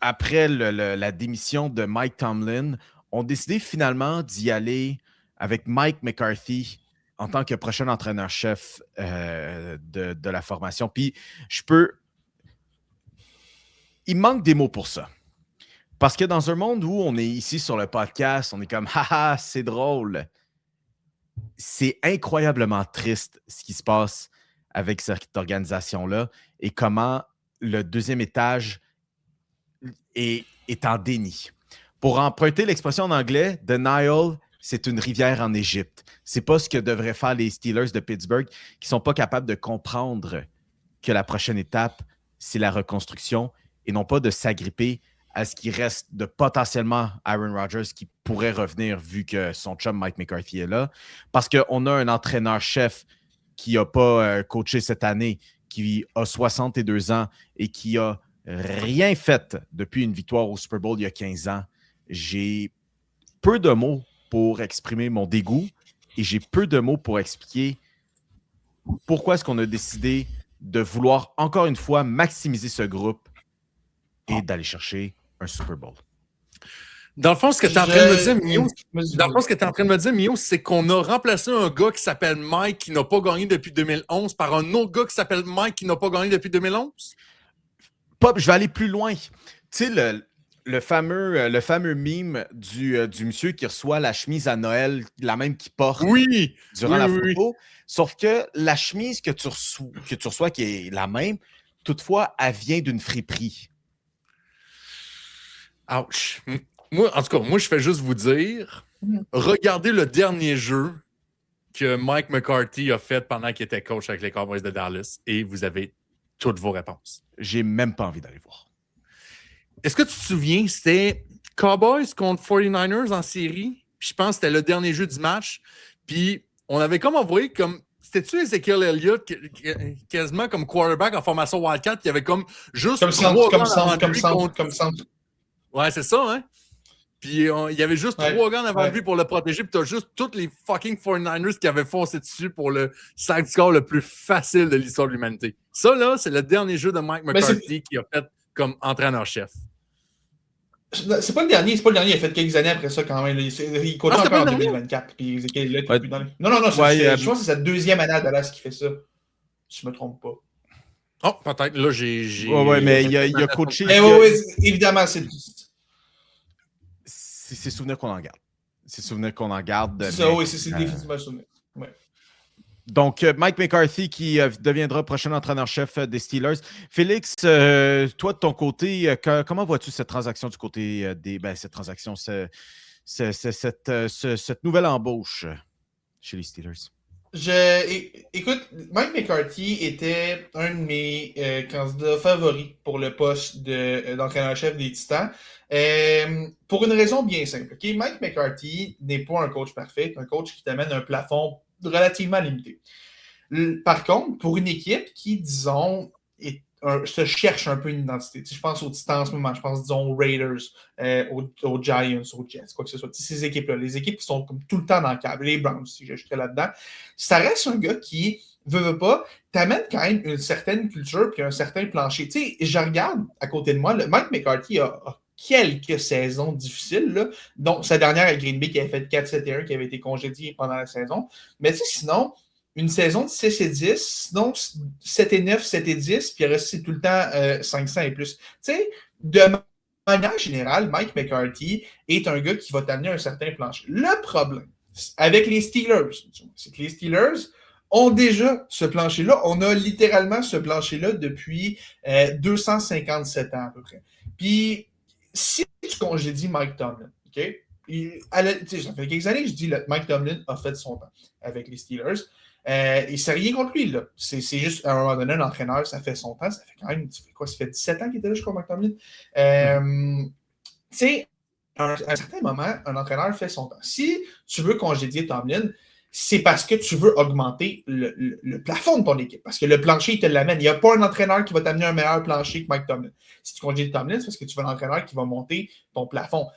après la démission de Mike Tomlin, ont décidé finalement d'y aller avec Mike McCarthy en tant que prochain entraîneur-chef de la formation. Puis il manque des mots pour ça. Parce que dans un monde où on est ici sur le podcast, on est comme « Haha, c'est drôle ». C'est incroyablement triste ce qui se passe avec cette organisation-là et comment le deuxième étage est en déni. Pour emprunter l'expression en anglais, « denial », c'est une rivière en Égypte. C'est pas ce que devraient faire les Steelers de Pittsburgh qui sont pas capables de comprendre que la prochaine étape, c'est la reconstruction et non pas de s'agripper à ce qui reste de potentiellement Aaron Rodgers qui pourrait revenir vu que son chum Mike McCarthy est là. Parce qu'on a un entraîneur-chef qui n'a pas coaché cette année, qui a 62 ans et qui a rien fait depuis une victoire au Super Bowl il y a 15 ans. J'ai peu de mots pour exprimer mon dégoût et j'ai peu de mots pour expliquer pourquoi est-ce qu'on a décidé de vouloir encore une fois maximiser ce groupe et d'aller chercher un Super Bowl. Dans le fond, ce que tu es en train de me dire, Mio, Vas-y. c'est qu'on a remplacé un gars qui s'appelle Mike qui n'a pas gagné depuis 2011 par un autre gars qui s'appelle Mike qui n'a pas gagné depuis 2011? Pop, je vais aller plus loin. Tu sais, le fameux meme du monsieur qui reçoit la chemise à Noël, la même qu'il porte Oui! durant Oui, la oui, photo. Sauf que la chemise que tu reçois, qui est la même, toutefois, elle vient d'une friperie. Ouch! Moi, en tout cas, moi, je fais juste vous dire, regardez le dernier jeu que Mike McCarthy a fait pendant qu'il était coach avec les Cowboys de Dallas et vous avez toutes vos réponses. J'ai même pas envie d'aller voir. Est-ce que tu te souviens, c'était Cowboys contre 49ers en série? Puis je pense que c'était le dernier jeu du match. Puis on avait comme envoyé comme... C'était-tu Ezekiel Elliott quasiment comme quarterback en formation Wildcat qui avait comme juste Comme centre. Ouais, c'est ça, hein? Puis il y avait juste 3 gars devant lui pour le protéger, puis t'as juste tous les fucking 49ers qui avaient foncé dessus pour le sac score le plus facile de l'histoire de l'humanité. Ça, là, c'est le dernier jeu de Mike McCarthy qui a fait comme entraîneur-chef. C'est pas le dernier, il a fait quelques années après ça quand même. Il continue encore en 2024. Puis là, plus dans les... Non, je pense que c'est sa deuxième année à Dallas qui fait ça. Si je me trompe pas. Oh, peut-être. Là, j'ai... Ouais, mais il a coaché. Évidemment, c'est souvenirs qu'on en garde. C'est souvenirs qu'on en garde. C'est ça, oui, c'est définitivement souvenir. Ouais. Donc, Mike McCarthy qui deviendra prochain entraîneur-chef des Steelers. Félix, toi, de ton côté, comment vois-tu cette transaction du côté cette transaction, cette nouvelle embauche chez les Steelers? Écoute, Mike McCarthy était un de mes candidats favoris pour le poste d'entraîneur-chef des Titans. Pour une raison bien simple. Okay? Mike McCarthy n'est pas un coach parfait, un coach qui t'amène un plafond relativement limité. Par contre, pour une équipe qui, disons, se cherche un peu une identité. Je pense aux Titans en ce moment, je pense, disons, aux Raiders, aux Giants, aux Jets, quoi que ce soit. Ces équipes-là, les équipes qui sont comme tout le temps dans le câble, les Browns, si j'ajouterais là-dedans, ça reste un gars qui, veut pas, t'amène quand même une certaine culture puis un certain plancher. Tu sais, je regarde à côté de moi, Mike McCarthy a quelques saisons difficiles, là, dont sa dernière à Green Bay qui avait fait 4-7-1, qui avait été congédié pendant la saison. Mais tu sais, sinon, une saison de 6-10, sinon 7-9, 7-10, puis c'est tout le temps 500 et plus. Tu sais, de manière générale, Mike McCarthy est un gars qui va t'amener un certain plancher. Le problème avec les Steelers, c'est que les Steelers ont déjà ce plancher-là. On a littéralement ce plancher-là depuis 257 ans à peu près. Puis, si tu congédies Mike Tomlin, OK? Ça fait quelques années que je dis que Mike Tomlin a fait son temps avec les Steelers. Et c'est rien contre lui, là. C'est juste, à un moment donné, un entraîneur, ça fait son temps. Ça fait quand même, ça fait 17 ans qu'il était là, je crois, Mike Tomlin. Tu sais, à un certain moment, un entraîneur fait son temps. Si tu veux congédier Tomlin, c'est parce que tu veux augmenter le plafond de ton équipe. Parce que le plancher, il te l'amène. Il n'y a pas un entraîneur qui va t'amener un meilleur plancher que Mike Tomlin. Si tu congédies Tomlin, c'est parce que tu veux un entraîneur qui va monter ton plafond.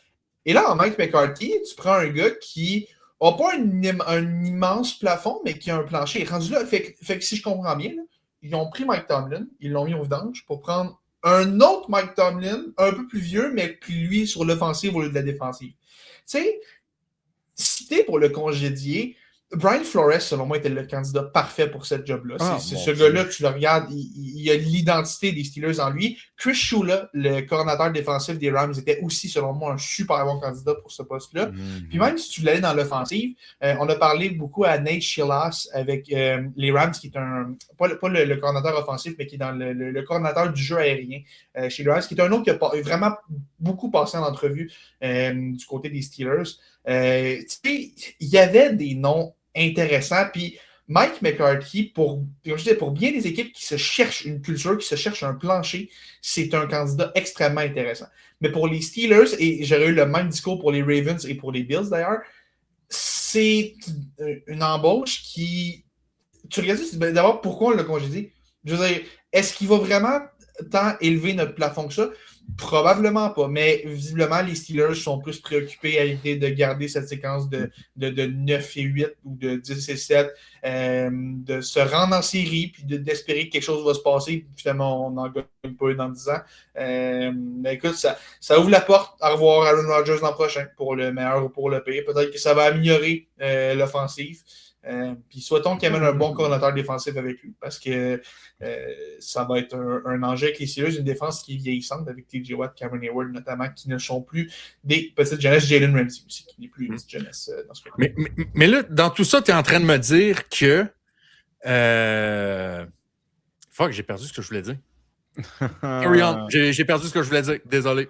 Et là, en Mike McCarthy, tu prends un gars qui n'a pas un immense plafond, mais qui a un plancher. Rendu là, fait que si je comprends bien, là, ils ont pris Mike Tomlin, ils l'ont mis au vidange pour prendre un autre Mike Tomlin, un peu plus vieux, mais puis lui sur l'offensive au lieu de la défensive. Tu sais, si t'es pour le congédier, Brian Flores, selon moi, était le candidat parfait pour cette job-là. C'est ce gars-là, tu le regardes, il a l'identité des Steelers en lui. Chris Shula, le coordinateur défensif des Rams, était aussi, selon moi, un super bon candidat pour ce poste-là. Puis même si tu l'allais dans l'offensive, on a parlé beaucoup à Nate Schillas avec les Rams, qui est pas le coordinateur offensif, mais qui est dans le coordinateur du jeu aérien chez les Rams, qui est un autre qui a vraiment beaucoup passé en entrevue du côté des Steelers. Il y avait des noms intéressant. Puis Mike McCarthy, pour bien des équipes qui se cherchent une culture, qui se cherchent un plancher, c'est un candidat extrêmement intéressant. Mais pour les Steelers, et j'aurais eu le même discours pour les Ravens et pour les Bills d'ailleurs, c'est une embauche qui... Tu regardes d'abord pourquoi on l'a congédié. Je veux dire, est-ce qu'il va vraiment tant élever notre plafond que ça? Probablement pas, mais visiblement, les Steelers sont plus préoccupés à l'idée de garder cette séquence de 9 et 8 ou de 10 et 7, de se rendre en série puis d'espérer que quelque chose va se passer. Finalement, on n'en gagne pas une dans 10 ans. Mais écoute, ça ouvre la porte à revoir Aaron Rodgers l'an prochain, pour le meilleur ou pour le pire. Peut-être que ça va améliorer l'offensive. Puis souhaitons qu'il amène un bon coordonnateur défensif avec lui, parce que ça va être un enjeu avec les Steelers, une défense qui est vieillissante avec TJ Watt, Cameron Hayward notamment, qui ne sont plus des petites jeunesses. Jalen Ramsey aussi, qui n'est plus une petite jeunesse dans ce cas. Mais là, dans tout ça, tu es en train de me dire que fuck, j'ai perdu ce que je voulais dire. Carry on. J'ai perdu ce que je voulais dire. Désolé.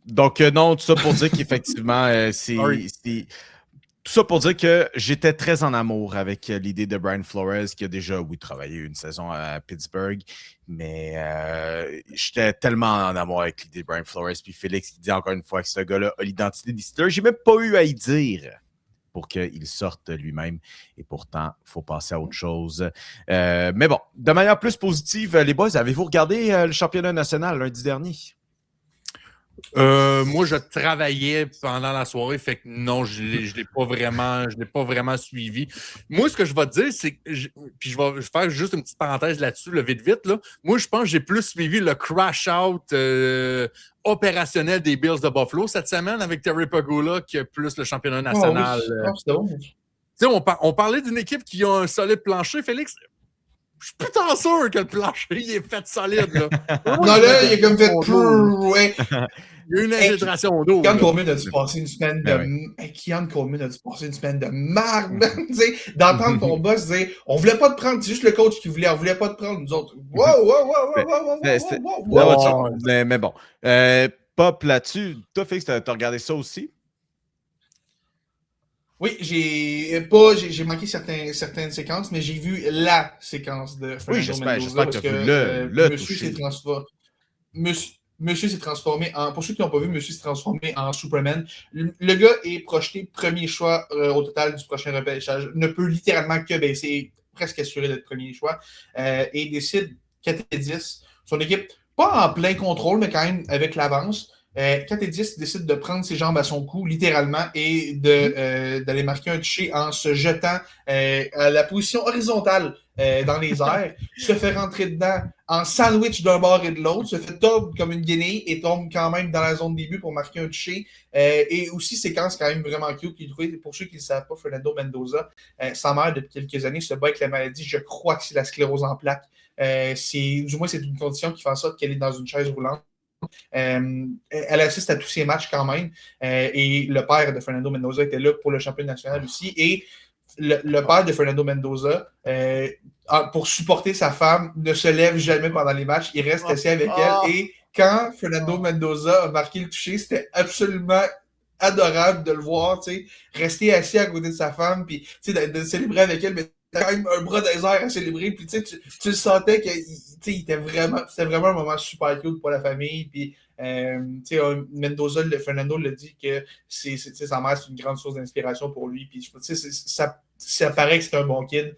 Donc, non, tout ça pour dire qu'effectivement, tout ça pour dire que j'étais très en amour avec l'idée de Brian Flores, qui a déjà, travaillé une saison à Pittsburgh, mais j'étais tellement en amour avec l'idée de Brian Flores. Puis Félix qui dit encore une fois que ce gars-là a l'identité des Steelers. J'ai même pas eu à y dire pour qu'il sorte lui-même. Et pourtant, il faut passer à autre chose. Mais bon, de manière plus positive, les boys, avez-vous regardé le championnat national lundi dernier? Moi, je travaillais pendant la soirée, fait que non, je l'ai pas vraiment suivi. Moi, ce que je vais te dire, c'est que puis je vais faire juste une petite parenthèse là-dessus, vite. Là. Moi, je pense que j'ai plus suivi le crash-out opérationnel des Bills de Buffalo cette semaine avec Terry Pegula que plus le championnat national. On parlait d'une équipe qui a un solide plancher, Félix. Je suis putain sûr que le plancher il est fait solide. Là. Non, là, il est comme fait. Ouais. Il y a une infiltration d'eau. Kian Coleman a dû passer une semaine de marde. D'entendre ton boss dire on voulait pas te prendre, c'est juste le coach qui voulait, on voulait pas te prendre, nous autres. Wow. Mais bon. Pop là-dessus. Toi, Félix, t'as regardé ça aussi? Oui, j'ai manqué certaines séquences, mais j'ai vu la séquence de Fernando Mendoza, j'espère que tu as vu le monsieur s'est transformé. Monsieur s'est transformé en... Pour ceux qui n'ont pas vu, monsieur s'est transformé en Superman. Le gars est projeté premier choix au total du prochain repêchage. Ne peut littéralement que baisser, presque assuré d'être premier choix. Et décide 4-10. Son équipe, pas en plein contrôle, mais quand même avec l'avance. 4-10 décide de prendre ses jambes à son cou, littéralement, et d'aller marquer un toucher en se jetant à la position horizontale dans les airs, se fait rentrer dedans en sandwich d'un bord et de l'autre, se fait tordre comme une guenille et tombe quand même dans la zone de début pour marquer un toucher. Et aussi, séquence quand même vraiment cute. Pour ceux qui ne le savent pas, Fernando Mendoza, sa mère, depuis quelques années, se bat avec la maladie. Je crois que c'est la sclérose en plaques. Du moins, c'est une condition qui fait en sorte qu'elle est dans une chaise roulante. Elle assiste à tous ses matchs quand même. Et le père de Fernando Mendoza était là pour le championnat national aussi. Et le père de Fernando Mendoza, pour supporter sa femme, ne se lève jamais pendant les matchs. Il reste assis avec elle. Et quand Fernando Mendoza a marqué le toucher, c'était absolument adorable de le voir, rester assis à côté de sa femme, puis de célébrer avec elle, mais quand même un bras des airs à célébrer, puis tu le sentais que c'était vraiment un moment super cute pour la famille, puis Mendoza, Fernando l'a dit que sa mère, c'est une grande source d'inspiration pour lui, puis ça paraît que c'est un bon kid,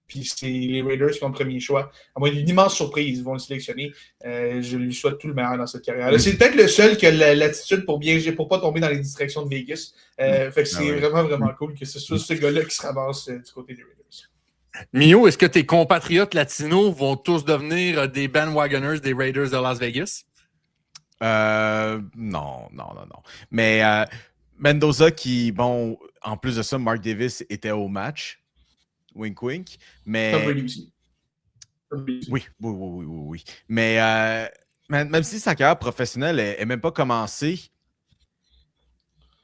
puis c'est les Raiders qui ont le premier choix. À moins d'une immense surprise, ils vont le sélectionner. Je lui souhaite tout le meilleur dans cette carrière. C'est peut-être le seul qui a l'attitude pour pas tomber dans les distractions de Vegas. Fait que c'est vraiment, vraiment cool que ce soit ce gars-là qui se ramasse du côté des Raiders. Mio, est-ce que tes compatriotes latinos vont tous devenir des bandwagoners des Raiders de Las Vegas? Non. Mais Mendoza qui, en plus de ça, Mark Davis était au match. Wink, wink. Mais... Oui. Mais même si sa carrière professionnelle n'est même pas commencée,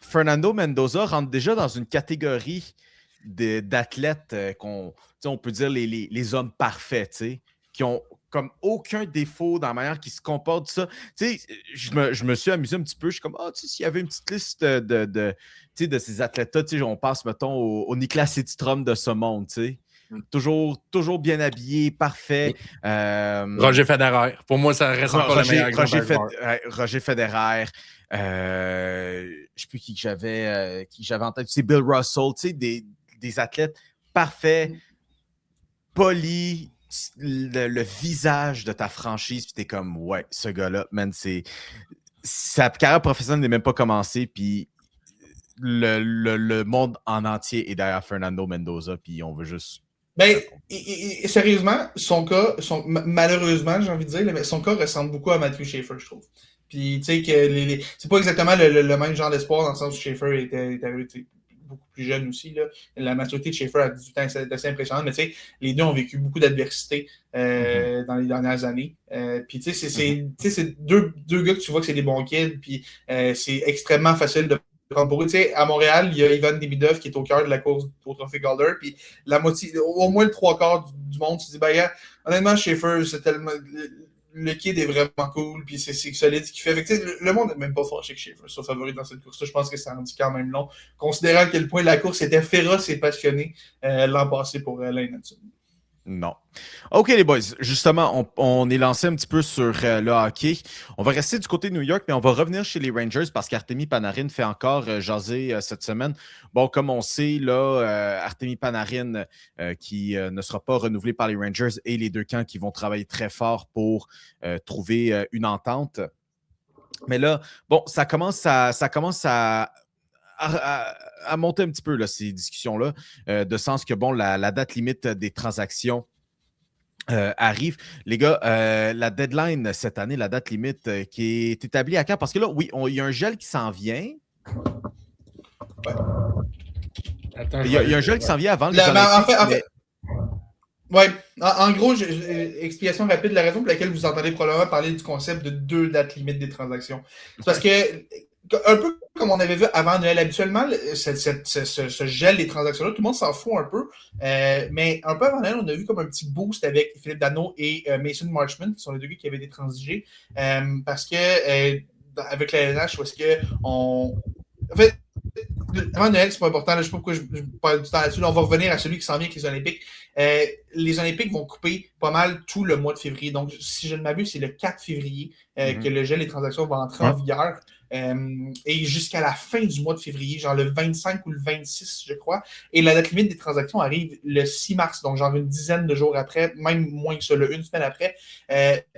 Fernando Mendoza rentre déjà dans une catégorie d'athlètes on peut dire les hommes parfaits, qui ont comme aucun défaut dans la manière qu'ils se comportent, tout ça. Je me suis amusé un petit peu. Je suis comme, s'il y avait une petite liste de ces athlètes-là, on passe, mettons, au Niklas Edstrom de ce monde, Toujours bien habillé, parfait. Roger Federer. Pour moi, ça reste encore le meilleur. Roger Federer. Je ne sais plus qui j'avais en tête. C'est Bill Russell, des athlètes parfaits, polis. le visage de ta franchise, puis t'es comme, ouais, ce gars-là, man, sa carrière professionnelle n'est même pas commencée, puis le monde en entier est derrière Fernando Mendoza, puis on veut juste... Ben, sérieusement, malheureusement, j'ai envie de dire, mais son cas ressemble beaucoup à Matthew Schaefer, je trouve. Puis, tu sais, que c'est pas exactement le même genre d'espoir, dans le sens où Schaefer était arrivé beaucoup plus jeune aussi. Là. La maturité de Schaefer à 18 ans, c'est assez impressionnant, mais tu sais, les deux ont vécu beaucoup d'adversité dans les dernières années. Puis, tu sais, c'est deux gars que tu vois que c'est des bons kids, puis c'est extrêmement facile de prendre pour eux. Tu sais, à Montréal, il y a Ivan Demidov qui est au cœur de la course au Trophée Calder, puis la moitié, au moins le 3/4 du monde, tu te dis, ben, gars, honnêtement, Schaefer, c'est tellement... Le kid est vraiment cool, puis c'est solide ce qu'il fait. Fait que, le monde n'est même pas fâché que Schaefer soit favori dans cette course-là. Je pense que ça en dit quand même long, considérant à quel point la course était féroce et passionnée l'an passé pour Lane Hudson. Non. OK, les boys. Justement, on est lancé un petit peu sur le hockey. On va rester du côté de New York, mais on va revenir chez les Rangers parce qu'Artemi Panarin fait encore jaser cette semaine. Bon, comme on sait, là, Artemi Panarin qui ne sera pas renouvelé par les Rangers et les deux camps qui vont travailler très fort pour trouver une entente. Mais là, bon, ça commence à monter un petit peu, là, ces discussions-là, de sens que, bon, la date limite des transactions arrive. Les gars, la deadline cette année, la date limite qui est établie à quand? Parce que là, oui, il y a un gel qui s'en vient. Ouais. Attends, il y a un gel qui s'en vient avant les Olympiques. Ouais, en gros, explication rapide, la raison pour laquelle vous entendez probablement parler du concept de 2 dates limites des transactions. C'est parce que, un peu comme on avait vu avant Noël, habituellement, ce gel des transactions-là, tout le monde s'en fout un peu, mais un peu avant Noël, on a vu comme un petit boost avec Philippe Danault et Mason Marchment, qui sont les deux gars qui avaient été transigés, parce que, avec la LNH, parce que en fait, avant Noël, c'est pas important, là, je sais pas pourquoi je parle du temps là-dessus. Là, on va revenir à celui qui s'en vient avec les Olympiques. Les Olympiques vont couper pas mal tout le mois de février. Donc, si je ne m'abuse, c'est le 4 février que le gel des transactions va entrer en vigueur. Et jusqu'à la fin du mois de février, genre le 25 ou le 26, je crois. Et la date limite des transactions arrive le 6 mars, donc genre une dizaine de jours après, même moins que ça, une semaine après.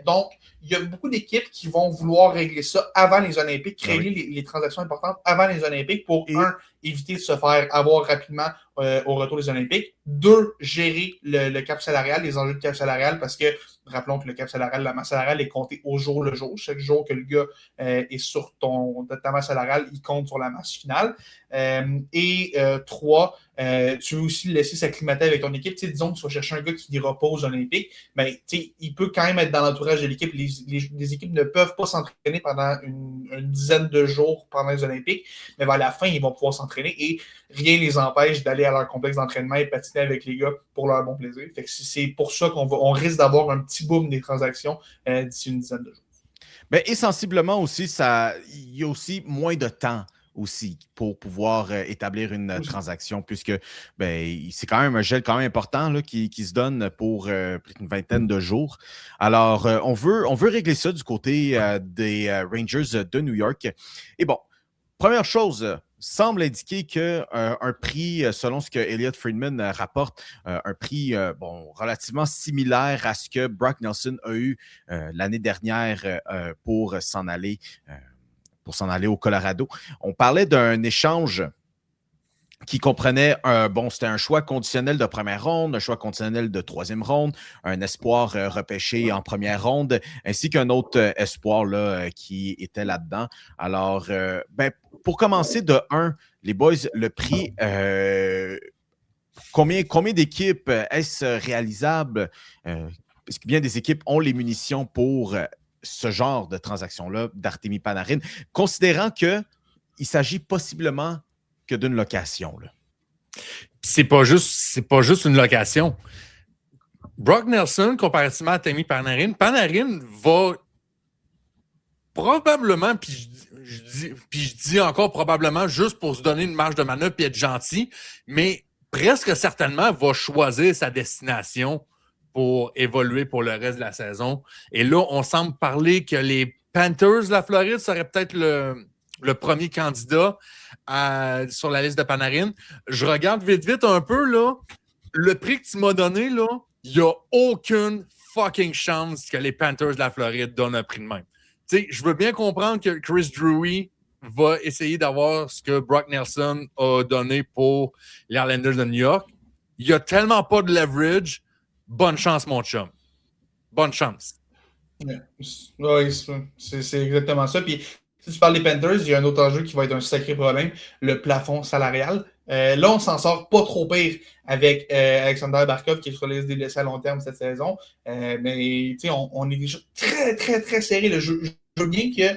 Donc, il y a beaucoup d'équipes qui vont vouloir régler ça avant les Olympiques, créer les transactions importantes avant les Olympiques pour, éviter de se faire avoir rapidement au retour des Olympiques. 2, gérer le cap salarial, les enjeux de cap salarial, parce que, rappelons que le cap salarial, la masse salariale est comptée au jour le jour. Chaque jour que le gars est sur ta masse salariale, il compte sur la masse finale. 3, tu veux aussi le laisser s'acclimater avec ton équipe. Disons que tu vas chercher un gars qui n'ira pas aux Olympiques, mais il peut quand même être dans l'entourage de l'équipe. Les équipes ne peuvent pas s'entraîner pendant une dizaine de jours pendant les Olympiques, mais vers la fin, ils vont pouvoir s'entraîner et rien ne les empêche d'aller à leur complexe d'entraînement et patiner avec les gars pour leur bon plaisir. Fait que c'est pour ça qu'on risque d'avoir un petit boom des transactions d'ici une dizaine de jours. Ben, et sensiblement aussi, il y a aussi moins de temps aussi pour pouvoir établir une transaction, puisque c'est quand même un gel quand même important là, qui se donne pour une vingtaine de jours. Alors, on veut régler ça du côté des Rangers de New York. Et bon, première chose, semble indiquer qu'un prix, selon ce que Elliot Friedman rapporte, un prix relativement similaire à ce que Brock Nelson a eu l'année dernière pour s'en aller au Colorado. On parlait d'un échange qui comprenait c'était un choix conditionnel de première ronde, un choix conditionnel de troisième ronde, un espoir repêché en première ronde, ainsi qu'un autre espoir là, qui était là-dedans. Alors, pour commencer de 1, les boys, le prix, combien d'équipes est-ce réalisable? Est-ce que bien des équipes ont les munitions pour ce genre de transaction-là d'Artemi Panarin, considérant qu'il s'agit possiblement que d'une location. Là. C'est pas juste une location. Brock Nelson, comparativement à Artemi Panarin, Panarin va probablement, puis je dis encore probablement juste pour se donner une marge de manœuvre et être gentil, mais presque certainement va choisir sa destination pour évoluer pour le reste de la saison. Et là, on semble parler que les Panthers de la Floride seraient peut-être le premier candidat sur la liste de Panarin. Je regarde vite un peu, là, le prix que tu m'as donné, là, il n'y a aucune fucking chance que les Panthers de la Floride donnent un prix de même. Tu sais, je veux bien comprendre que Chris Drury va essayer d'avoir ce que Brock Nelson a donné pour les Islanders de New York. Il n'y a tellement pas de leverage. Bonne chance, mon chum. Bonne chance. Oui, c'est exactement ça. Puis, si tu parles des Panthers, il y a un autre enjeu qui va être un sacré problème, le plafond salarial. Là, on s'en sort pas trop pire avec Alexander Barkov qui est sur la liste des blessés à long terme cette saison. Mais on est déjà très, très, très serré. Je veux bien qu'il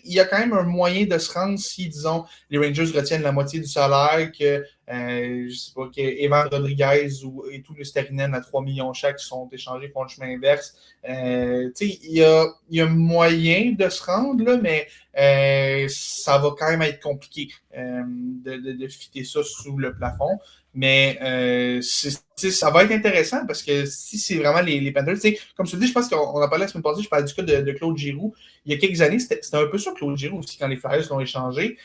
y a quand même un moyen de se rendre si, disons, les Rangers retiennent la moitié du salaire, que je sais pas, que Evan Rodriguez et tout le Starinen à 3 millions chaque sont échangés pour le chemin inverse. Il y a moyen de se rendre, là, mais ça va quand même être compliqué de fitter ça sous le plafond. Mais ça va être intéressant parce que si c'est vraiment les Panthers, comme je te dis, je pense qu'on en parlé la semaine passée, je parlais du cas de Claude Giroux. Il y a quelques années, c'était un peu ça, Claude Giroux aussi, quand les Flyers l'ont échangé.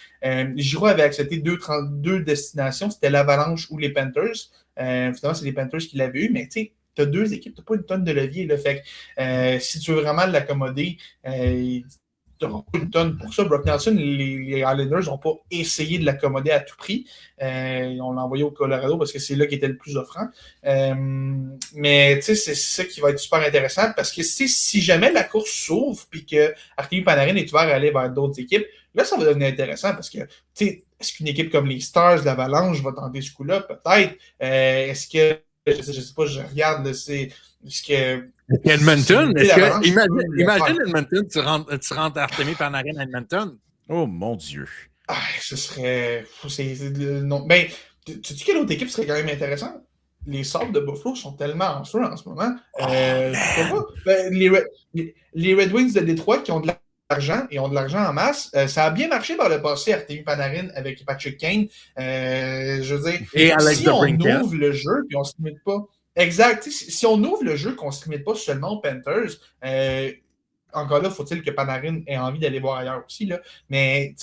Giroux avait accepté deux destinations, c'était l'Avalanche ou les Panthers. Finalement, c'est les Panthers qui l'avaient eu, mais tu as deux équipes, tu n'as pas une tonne de levier. Là, fait que, si tu veux vraiment l'accommoder, tu n'auras pas une tonne pour ça. Brock Nelson, les Islanders n'ont pas essayé de l'accommoder à tout prix. On l'a envoyé au Colorado parce que c'est là qui était le plus offrant. Mais c'est ça qui va être super intéressant parce que si jamais la course s'ouvre et que Artemi Panarin est ouvert à aller vers d'autres équipes, là, ça va devenir intéressant parce que est-ce qu'une équipe comme les Stars, l'Avalanche va tenter ce coup-là? Peut-être. Est-ce que, je sais pas, je regarde, est-ce que Imagine Edmonton, tu rentres Artemi Panarin à Edmonton. Oh mon Dieu. Ah, ce serait. Non. Ben, tu dis quelle autre équipe serait quand même intéressante? Les Sabres de Buffalo sont tellement en feu en ce moment. Les Red Wings de Détroit qui ont de l'argent et ont de l'argent en masse. Ça a bien marché par le passé, Artemi Panarin avec Patrick Kane. Je veux dire, et si on ouvre le jeu et on ne se limite pas. Exact. Si on ouvre le jeu, qu'on ne se limite pas seulement aux Panthers, encore là, faut-il que Panarin ait envie d'aller voir ailleurs aussi. Là. Mais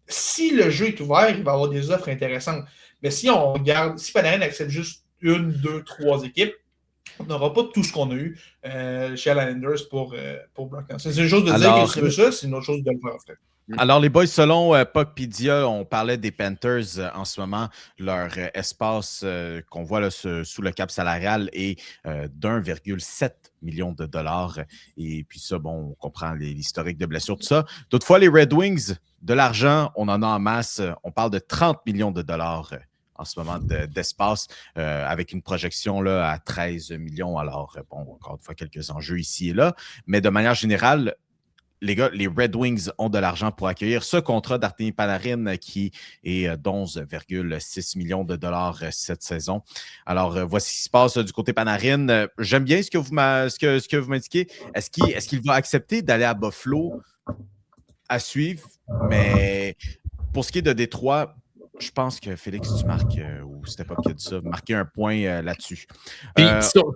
si le jeu est ouvert, il va y avoir des offres intéressantes. Mais si on regarde, si Panarin accepte juste 1, 2, 3 équipes, on n'aura pas tout ce qu'on a eu chez Islanders pour Brock Nelson. C'est une chose de dire que tu veux ça, c'est une autre chose de le faire offrir. Alors, les boys, selon Puckpedia, on parlait des Panthers en ce moment. Leur espace qu'on voit là, sous le cap salarial est d'1,7 million de dollars. Et puis ça, bon, on comprend l'historique de blessures, tout ça. Toutefois, les Red Wings, de l'argent, on en a en masse. On parle de 30 millions de dollars en ce moment d'espace, avec une projection là, à 13 millions. Alors, bon, encore une fois, quelques enjeux ici et là. Mais de manière générale, les gars, les Red Wings ont de l'argent pour accueillir ce contrat d'Artemi Panarin qui est d'11,6 millions de dollars cette saison. Alors, voici ce qui se passe du côté Panarin. J'aime bien ce que vous m'indiquez. Est-ce qu'il va accepter d'aller à Buffalo à suivre? Mais pour ce qui est de Détroit, je pense que Félix, tu marques, ou c'était pas qui a dit ça, marquer un point là-dessus. Puis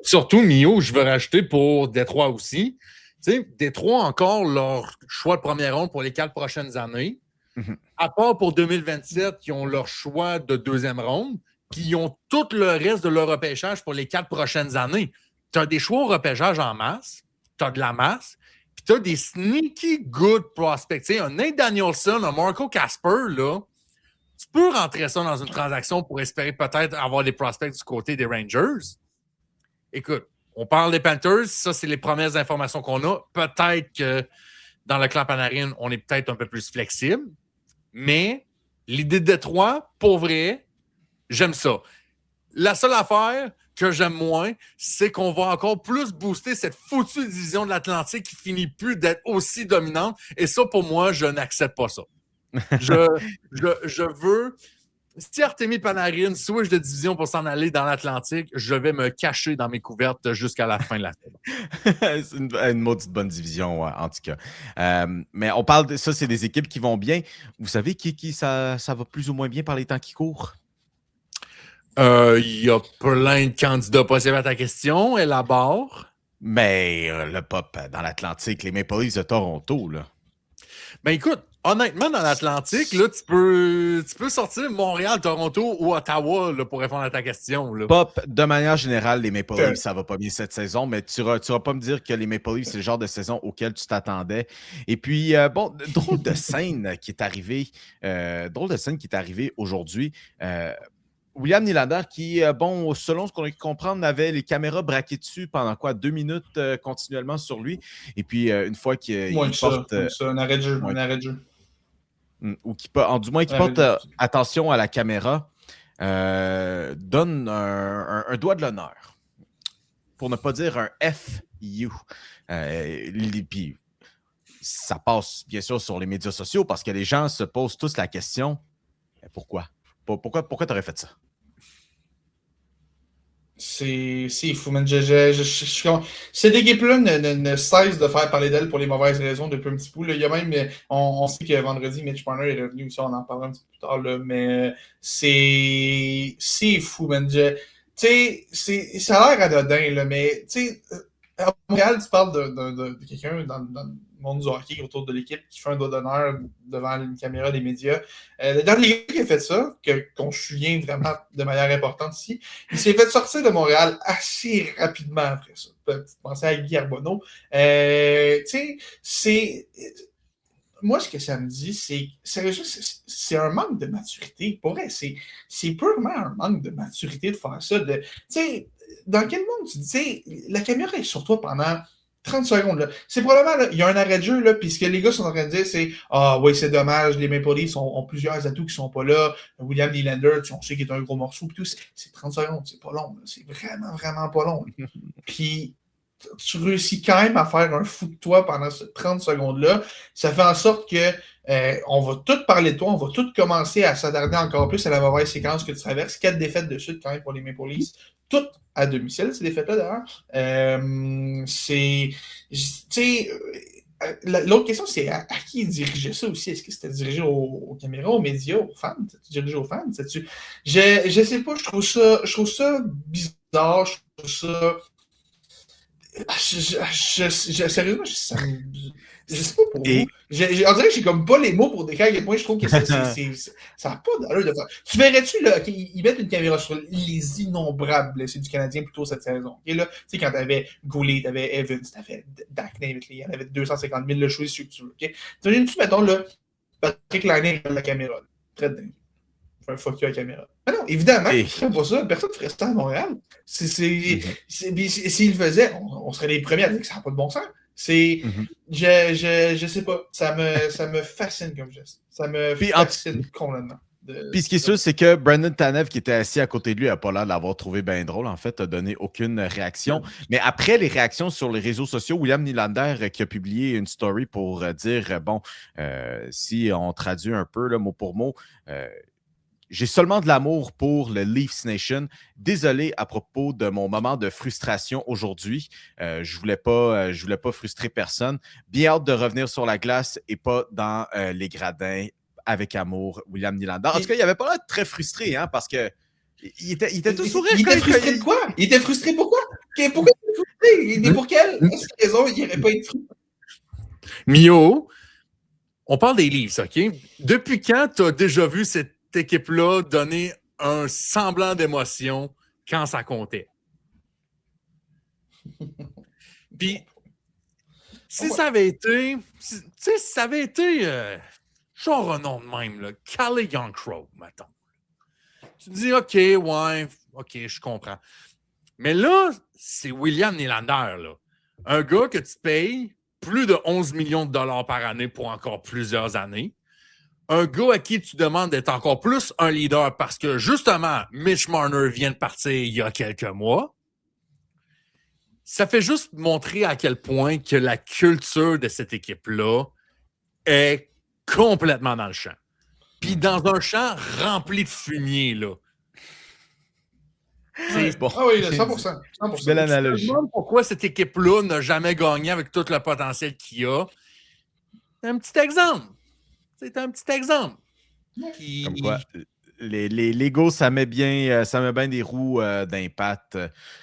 surtout, Mio, je veux rajouter pour Détroit aussi. Tu sais, Détroit a encore leur choix de première ronde pour les 4 prochaines années. Mm-hmm. À part pour 2027, ils ont leur choix de deuxième ronde, puis ils ont tout le reste de leur repêchage pour les 4 prochaines années. Tu as des choix au repêchage en masse, tu as de la masse, puis tu as des sneaky good prospects. Tu sais, un Nate Danielson, un Marco Casper, là, tu peux rentrer ça dans une transaction pour espérer peut-être avoir des prospects du côté des Rangers. Écoute, on parle des Panthers, ça, c'est les premières informations qu'on a. Peut-être que dans le clan Panarin, on est peut-être un peu plus flexible, mais l'idée de Détroit, pour vrai, j'aime ça. La seule affaire que j'aime moins, c'est qu'on va encore plus booster cette foutue division de l'Atlantique qui finit plus d'être aussi dominante. Et ça, pour moi, je n'accepte pas ça. Je veux... Si Artemi Panarin switch de division pour s'en aller dans l'Atlantique, je vais me cacher dans mes couvertes jusqu'à la fin de la saison. C'est une maudite bonne division, en tout cas. Mais on parle de ça, c'est des équipes qui vont bien. Vous savez qui ça va plus ou moins bien par les temps qui courent? Il y a plein de candidats possibles à ta question. Élabore. Mais le pop dans l'Atlantique, les Maple Leafs de Toronto, là. Ben écoute, honnêtement, dans l'Atlantique, là, tu peux sortir Montréal, Toronto ou Ottawa là, pour répondre à ta question. Là. Pop, de manière générale, les Maple Leafs, ça va pas bien cette saison, mais tu vas pas me dire que les Maple Leafs, c'est le genre de saison auquel tu t'attendais. Et puis, drôle de scène qui est arrivée aujourd'hui. William Nylander qui, selon ce qu'on a pu comprendre, avait les caméras braquées dessus pendant 2 minutes continuellement sur lui. Et puis, une fois qu'il porte... un arrêt de jeu. Un arrêt de jeu. Ou du moins qu'il porte attention à la caméra, donne un doigt de l'honneur. Pour ne pas dire un FU. Puis, ça passe bien sûr sur les médias sociaux parce que les gens se posent tous la question pourquoi? Pourquoi tu aurais fait ça? C'est fou, man. Cette équipe-là ne cesse de faire parler d'elle pour les mauvaises raisons depuis un petit bout. Là. Il y a même, on sait que vendredi, Mitch Marner est revenu aussi, on en parlera un petit peu plus tard, là, mais c'est fou, man. Ça a l'air anodin, là, mais à Montréal, tu parles de quelqu'un dans le monde du hockey autour de l'équipe qui fait un doigt d'honneur devant une caméra des médias. Le dernier gars qui a fait ça, qu'on se souvient vraiment de manière importante ici, il s'est fait sortir de Montréal assez rapidement après ça. Petite pensée à Guy Arbonneau. Moi, ce que ça me dit, c'est un manque de maturité. Pour vrai, c'est purement un manque de maturité de faire ça. Dans quel monde tu dis, la caméra est sur toi pendant 30 secondes. Là. C'est probablement, il y a un arrêt de jeu, là, puis ce que les gars sont en train de dire, c'est « Ah oui, c'est dommage, les Maple Leafs ont plusieurs atouts qui sont pas là. William Nylander, on sait qu'il est un gros morceau. » Puis tout, c'est 30 secondes, c'est pas long. Là. C'est vraiment, vraiment pas long. Puis tu réussis quand même à faire un fou de toi pendant ces 30 secondes-là. Ça fait en sorte que on va tout parler de toi, on va tout commencer à s'attarder encore plus à la mauvaise séquence que tu traverses. 4 défaites de suite quand même pour les Maple Leafs. Toutes à domicile, ces défaites-là, d'ailleurs. L'autre question, c'est à qui dirigeait ça aussi? Est-ce que c'était dirigé aux caméras, aux médias, aux fans? C'était dirigé aux fans? Je sais pas, je trouve ça bizarre, je trouve ça... Sérieusement, je sais pas pour vous. On dirait que j'ai comme pas les mots pour décrire à quel point je trouve que ça n'a pas d'allure de faire. Tu verrais-tu, là, ils mettent une caméra sur les innombrables blessés du Canadien plus tôt cette saison. Et là, tu sais, quand t'avais Goulet, t'avais Evans, t'avais Dackney, il y en avait 250 000, le choix, si tu veux. Okay? T'imagines-tu, mettons, là, Patrick Laine la caméra. Là. Très dingue. Un fuck you à la caméra. Mais non, évidemment, je ne ferais pas ça. Personne ne ferait ça à Montréal. S'il le faisait, on serait les premiers à dire que ça n'a pas de bon sens. Je sais pas. Ça me fascine comme geste. Ça me fascine complètement. Puis ce qui est sûr, c'est que Brandon Tanev, qui était assis à côté de lui, n'a pas l'air de l'avoir trouvé bien drôle. En fait, n'a donné aucune réaction. Mais après les réactions sur les réseaux sociaux, William Nylander qui a publié une story pour dire, si on traduit un peu là, mot pour mot, j'ai seulement de l'amour pour le Leafs Nation. Désolé à propos de mon moment de frustration aujourd'hui. Je voulais pas frustrer personne. Bien hâte de revenir sur la glace et pas dans les gradins. Avec amour, William Nylander. En tout cas, il n'avait pas l'air très frustré, hein, parce que il était tout sourire. Il était frustré de quoi? Il était frustré pourquoi? Pourquoi il était frustré? Pour quelle raison il n'aurait pas été frustré? Mio, on parle des Leafs, OK? Depuis quand tu as déjà vu cette équipe-là donner un semblant d'émotion quand ça comptait? Puis, si ça avait été... genre un nom de même, là. Calle Young-Crow, mettons. Tu te dis, OK, je comprends. Mais là, c'est William Nylander, là. Un gars que tu payes plus de 11 millions de dollars par année pour encore plusieurs années. Un gars à qui tu demandes d'être encore plus un leader parce que, justement, Mitch Marner vient de partir il y a quelques mois. Ça fait juste montrer à quel point que la culture de cette équipe-là est complètement dans le champ. Puis dans un champ rempli de fumier, là. C'est bon. Ah oui, 100%. Belle analogie. Je me demande pourquoi cette équipe-là n'a jamais gagné avec tout le potentiel qu'il y a. C'est un petit exemple. C'est un petit exemple. Comme quoi, L'ego, ça met bien des roues d'impact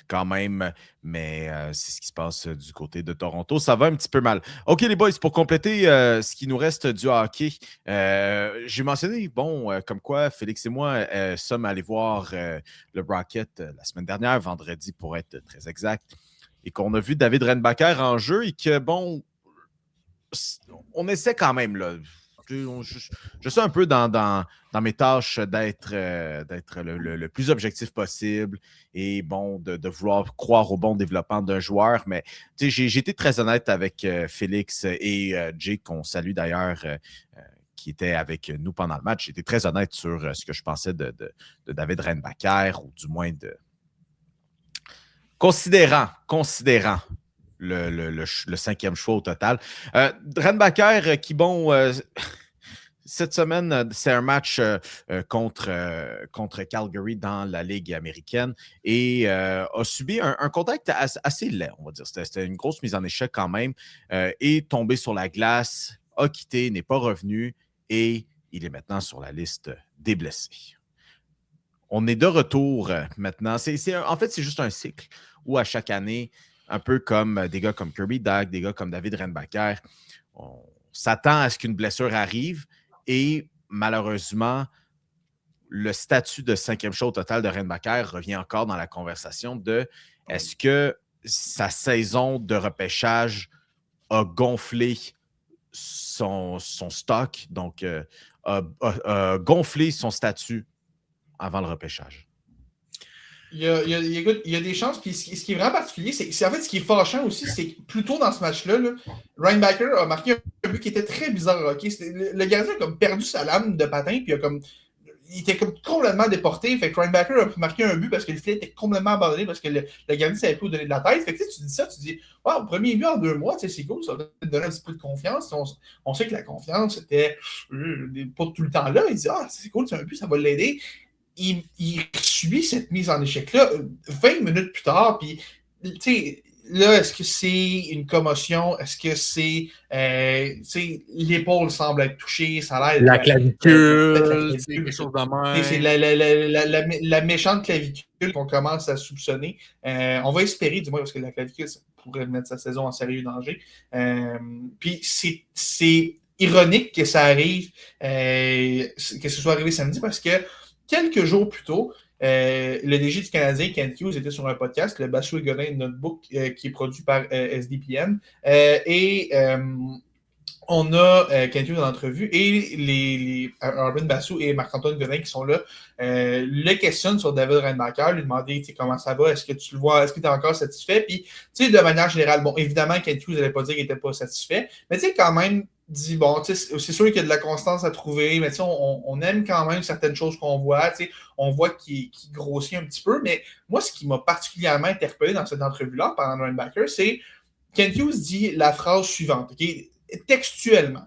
quand même, mais c'est ce qui se passe du côté de Toronto. Ça va un petit peu mal. OK, les boys, pour compléter ce qui nous reste du hockey, j'ai mentionné, comme quoi Félix et moi sommes allés voir le Rocket la semaine dernière, vendredi pour être très exact, et qu'on a vu David Reinbacher en jeu et que, on essaie quand même, là. Je suis un peu dans mes tâches d'être le plus objectif possible et de vouloir croire au bon développement d'un joueur. Mais j'ai été très honnête avec Félix et Jake, qu'on salue d'ailleurs, qui était avec nous pendant le match. J'ai été très honnête sur ce que je pensais de David Reinbacher, ou du moins considérant le cinquième choix au total. Reinbacher qui, cette semaine, c'est un match contre Calgary dans la Ligue américaine et a subi un contact assez laid, on va dire. C'était une grosse mise en échec quand même. Est tombé sur la glace, a quitté, n'est pas revenu et il est maintenant sur la liste des blessés. On est de retour maintenant. En fait, c'est juste un cycle où à chaque année, un peu comme des gars comme Kirby Dach, des gars comme David Reinbacher, on s'attend à ce qu'une blessure arrive et malheureusement, le statut de cinquième choix au total de Reinbacher revient encore dans la conversation de est-ce que sa saison de repêchage a gonflé son stock, donc a gonflé son statut avant le repêchage. Il y a des chances, puis ce qui est vraiment particulier, c'est en fait ce qui est fâchant aussi, c'est que plus tôt dans ce match-là, Reinbacher a marqué un but qui était très bizarre. Okay? Le gardien a comme perdu sa lame de patin, puis il était comme complètement déporté. Fait que Reinbacher a marqué un but parce que le filet était complètement abandonné, parce que le gardien ne savait plus où donner de la tête. Fait que tu dis ça, tu dis wow, premier but en 2 mois, c'est cool, ça va te donner un petit peu de confiance. On sait que la confiance était pas tout le temps là. Il dit c'est cool, c'est un but, ça va l'aider. Il subit cette mise en échec-là 20 minutes plus tard, puis tu sais, là, est-ce que c'est une commotion? Est-ce que c'est l'épaule semble être touchée, ça a l'air la clavicule, quelque chose de même. C'est la méchante clavicule qu'on commence à soupçonner. On va espérer, du moins, parce que la clavicule, ça pourrait mettre sa saison en sérieux danger. Puis c'est ironique que ça arrive, que ce soit arrivé samedi, parce que quelques jours plus tôt, le DG du Canadien, Kent Hughes, était sur un podcast, le Bassou et Godin Notebook, qui est produit par SDPN. On a Kent Hughes en entrevue et les Arvin Bassou et Marc-Antoine Godin qui sont là le questionnent sur David Reinbacher, lui demander comment ça va, est-ce que tu le vois, est-ce que tu es encore satisfait? Puis, de manière générale, évidemment, Kent Hughes n'allait pas dire qu'il n'était pas satisfait, mais quand même, dit c'est sûr qu'il y a de la constance à trouver, mais on aime quand même certaines choses qu'on voit, on voit qu'il grossit un petit peu, mais moi, ce qui m'a particulièrement interpellé dans cette entrevue-là, pendant Reinbacher, c'est Kent Hughes dit la phrase suivante, textuellement.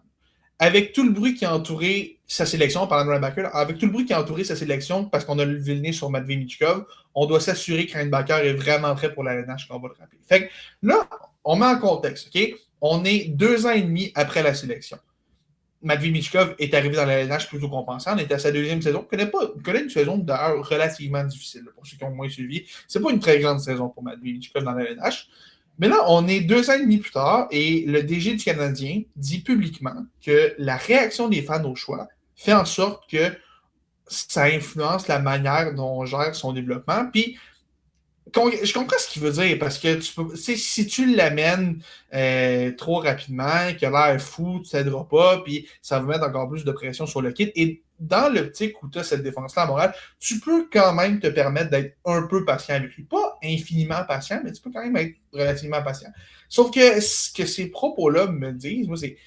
Avec tout le bruit qui a entouré sa sélection, parlant de Reinbacher, avec tout le bruit qui a entouré sa sélection, parce qu'on a levé le nez sur Matvei Michkov, on doit s'assurer que Reinbacher est vraiment prêt pour la LNH qu'on va le rappeler. Fait que là, on met en contexte, OK? On est 2 ans et demi après la sélection. Matvei Michkov est arrivé dans la LNH plutôt qu'on pensait. On était à sa 2e saison. Il connaît une saison d'ailleurs relativement difficile, pour ceux qui ont moins suivi. C'est pas une très grande saison pour Matvei Michkov dans la LNH. Mais là, on est 2 ans et demi plus tard et le DG du Canadien dit publiquement que la réaction des fans au choix fait en sorte que ça influence la manière dont on gère son développement. Puis, je comprends ce qu'il veut dire parce que si tu l'amènes trop rapidement, qu'il a l'air fou, tu ne t'aideras pas, puis ça va mettre encore plus de pression sur le kit. Et dans l'optique où tu as cette défense-là à Montréal, tu peux quand même te permettre d'être un peu patient avec lui. Pas infiniment patient, mais tu peux quand même être relativement patient. Sauf que ce que ces propos-là me disent, moi, c'est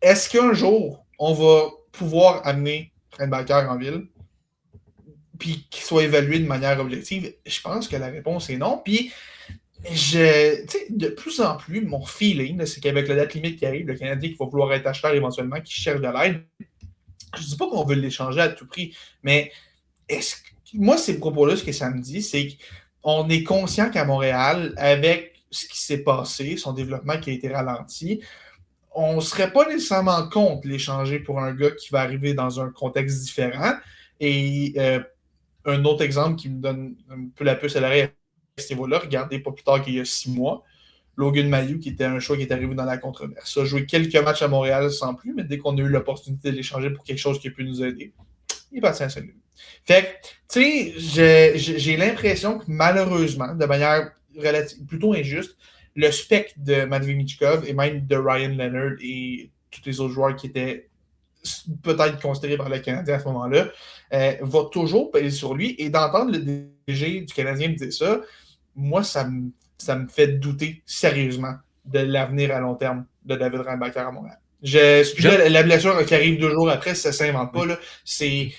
est-ce qu'un jour, on va pouvoir amener Reinbacher en ville puis qu'il soit évalué de manière objective? Je pense que la réponse est non. Puis, de plus en plus, mon feeling, c'est qu'avec la date limite qui arrive, le Canadien qui va vouloir être acheteur éventuellement, qui cherche de l'aide, je ne dis pas qu'on veut l'échanger à tout prix, mais moi, ces propos-là, ce que ça me dit, c'est qu'on est conscient qu'à Montréal, avec ce qui s'est passé, son développement qui a été ralenti, on ne serait pas nécessairement contre l'échanger pour un gars qui va arriver dans un contexte différent. Et un autre exemple qui me donne un peu la puce à l'oreille à ce niveau-là, regardez pas plus tard qu'il y a 6 mois, Logan Mailloux, qui était un choix qui est arrivé dans la controverse. Il a joué quelques matchs à Montréal sans plus, mais dès qu'on a eu l'opportunité de l'échanger pour quelque chose qui a pu nous aider, il est parti à Saint-Louis. Fait que, tu sais, j'ai l'impression que malheureusement, de manière plutôt injuste, le spectre de Matvei Michkov et même de Ryan Leonard et tous les autres joueurs qui étaient peut-être considérés par le Canadien à ce moment-là, va toujours peser sur lui. Et d'entendre le DG du Canadien me dire ça, moi, ça me fait douter sérieusement de l'avenir à long terme de David Reinbacher à Montréal. La blessure qui arrive 2 jours après, ça ne s'invente pas. Là. C'est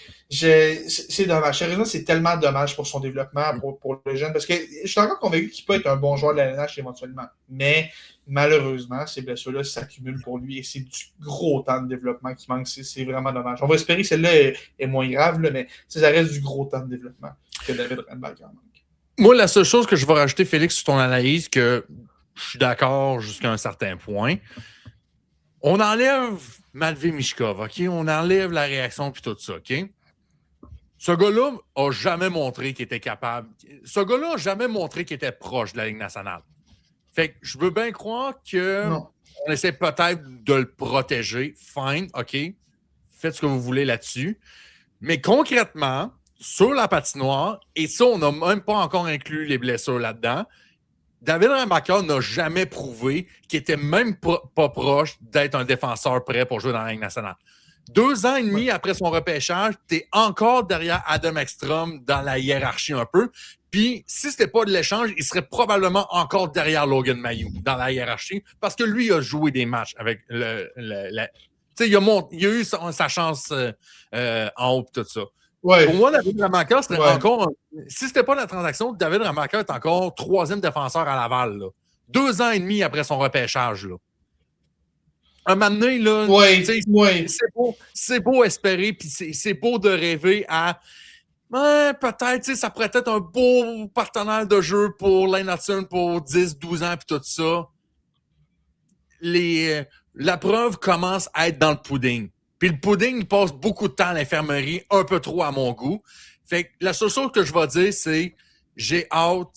dommage. Sérieusement, c'est tellement dommage pour son développement, pour le jeune, parce que je suis encore convaincu qu'il peut être un bon joueur de la LNH éventuellement. Mais malheureusement, ces blessures-là s'accumulent pour lui et c'est du gros temps de développement qui manque. C'est vraiment dommage. On va espérer que celle-là est moins grave, là, mais ça reste du gros temps de développement que David Reinbacher manque. Moi, la seule chose que je vais rajouter, Félix, sur ton analyse, que je suis d'accord jusqu'à un certain point, on enlève Matvei Michkov, OK? On enlève la réaction puis tout ça, OK? Ce gars-là n'a jamais montré qu'il était capable. Ce gars-là n'a jamais montré qu'il était proche de la Ligue nationale. Fait que je veux bien croire qu'on essaie peut-être de le protéger. Fine, OK. Faites ce que vous voulez là-dessus. Mais concrètement, sur la patinoire, et ça, on n'a même pas encore inclus les blessures là-dedans, David Reinbacher n'a jamais prouvé qu'il était même pas proche d'être un défenseur prêt pour jouer dans la Ligue nationale. 2 ans et demi après son repêchage, tu es encore derrière Adam Ekstrom dans la hiérarchie un peu. Puis, si ce n'était pas de l'échange, il serait probablement encore derrière Logan Mailloux dans la hiérarchie parce que lui a joué des matchs avec tu sais, il a eu sa chance en haut et tout ça. Ouais. Pour moi, David Reinbacher serait encore... Si c'était pas la transaction, David Reinbacher est encore 3e défenseur à Laval. Là. 2 ans et demi après son repêchage. Là. Un moment donné, là, c'est beau espérer, puis c'est beau de rêver à... peut-être, ça pourrait être un beau partenaire de jeu pour Lane Hutson pour 10-12 ans, puis tout ça. La preuve commence à être dans le pudding. Puis le pudding, il passe beaucoup de temps à l'infirmerie, un peu trop à mon goût. Fait que la seule chose que je vais dire, c'est j'ai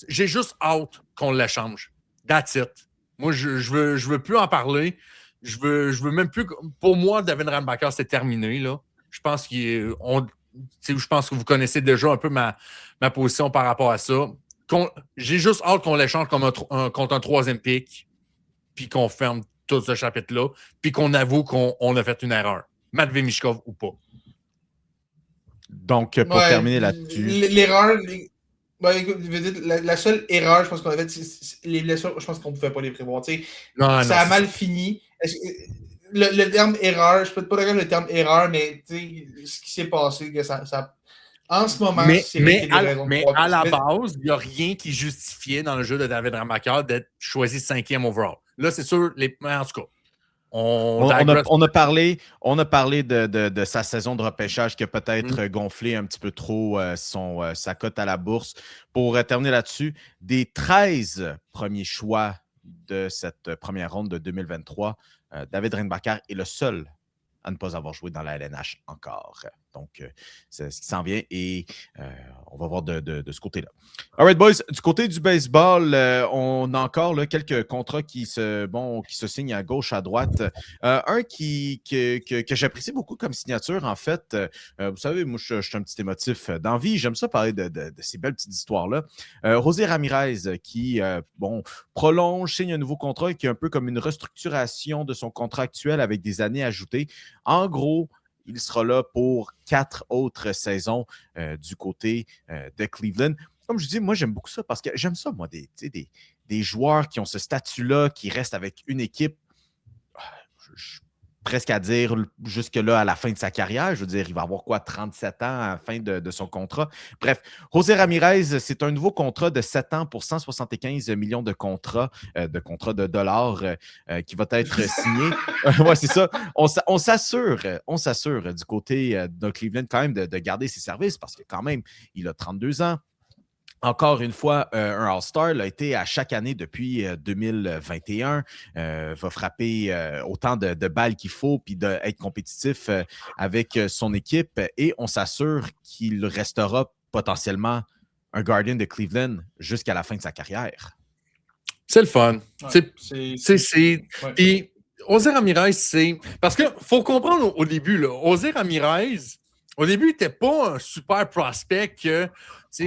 juste hâte qu'on l'échange. That's it. Moi, je veux plus en parler. Je veux même plus... Pour moi, David Reinbacher, c'est terminé, là. Je pense je pense que vous connaissez déjà un peu ma position par rapport à ça. J'ai juste hâte qu'on l'échange contre un 3e pick, puis qu'on ferme tout ce chapitre-là, puis qu'on avoue qu'on a fait une erreur. Matvei Michkov ou pas. Donc, pour terminer là-dessus... L'erreur... la seule erreur, je pense qu'on a faite, c'est les blessures, je pense qu'on ne pouvait pas les prévoir. Ça a mal fini. Le terme erreur, je ne peux pas dire le terme erreur, mais ce qui s'est passé, que ça en ce moment, mais à la base, il n'y a rien qui justifiait dans le jeu de David Reinbacher d'être choisi 5e overall. Là, c'est sûr, en tout cas, on a parlé de sa saison de repêchage qui a peut-être gonflé un petit peu trop sa cote à la bourse. Pour terminer là-dessus, des 13 premiers choix de cette première ronde de 2023, David Reinbacher est le seul à ne pas avoir joué dans la LNH encore. Donc, c'est ce qui s'en vient et on va voir de ce côté-là. All right, boys. Du côté du baseball, on a encore là, quelques contrats qui se signent à gauche, à droite. Un que j'apprécie beaucoup comme signature, en fait. Vous savez, moi, je suis un petit émotif d'envie. J'aime ça parler de ces belles petites histoires-là. José Ramirez qui, prolonge, signe un nouveau contrat et qui est un peu comme une restructuration de son contrat actuel avec des années ajoutées. En gros, il sera là pour 4 autres saisons du côté de Cleveland. Comme je dis, moi, j'aime beaucoup ça parce que j'aime ça, moi, des joueurs qui ont ce statut-là, qui restent avec une équipe, presque à dire jusque-là à la fin de sa carrière. Je veux dire, il va avoir 37 ans à la fin de son contrat. Bref, José Ramirez, c'est un nouveau contrat de 7 ans pour 175 millions de de dollars qui va être signé. Ouais, c'est ça. On s'assure du côté de Cleveland quand même de garder ses services parce que quand même, il a 32 ans. Encore une fois, un All-Star a été à chaque année depuis 2021, va frapper autant de balles qu'il faut, puis d'être compétitif avec son équipe, et on s'assure qu'il restera potentiellement un Guardian de Cleveland jusqu'à la fin de sa carrière. C'est le fun. Ouais, Ouais. Puis, José Ramirez, c'est... Parce qu'il faut comprendre au début, là, José Ramirez, au début, il n'était pas un super prospect que,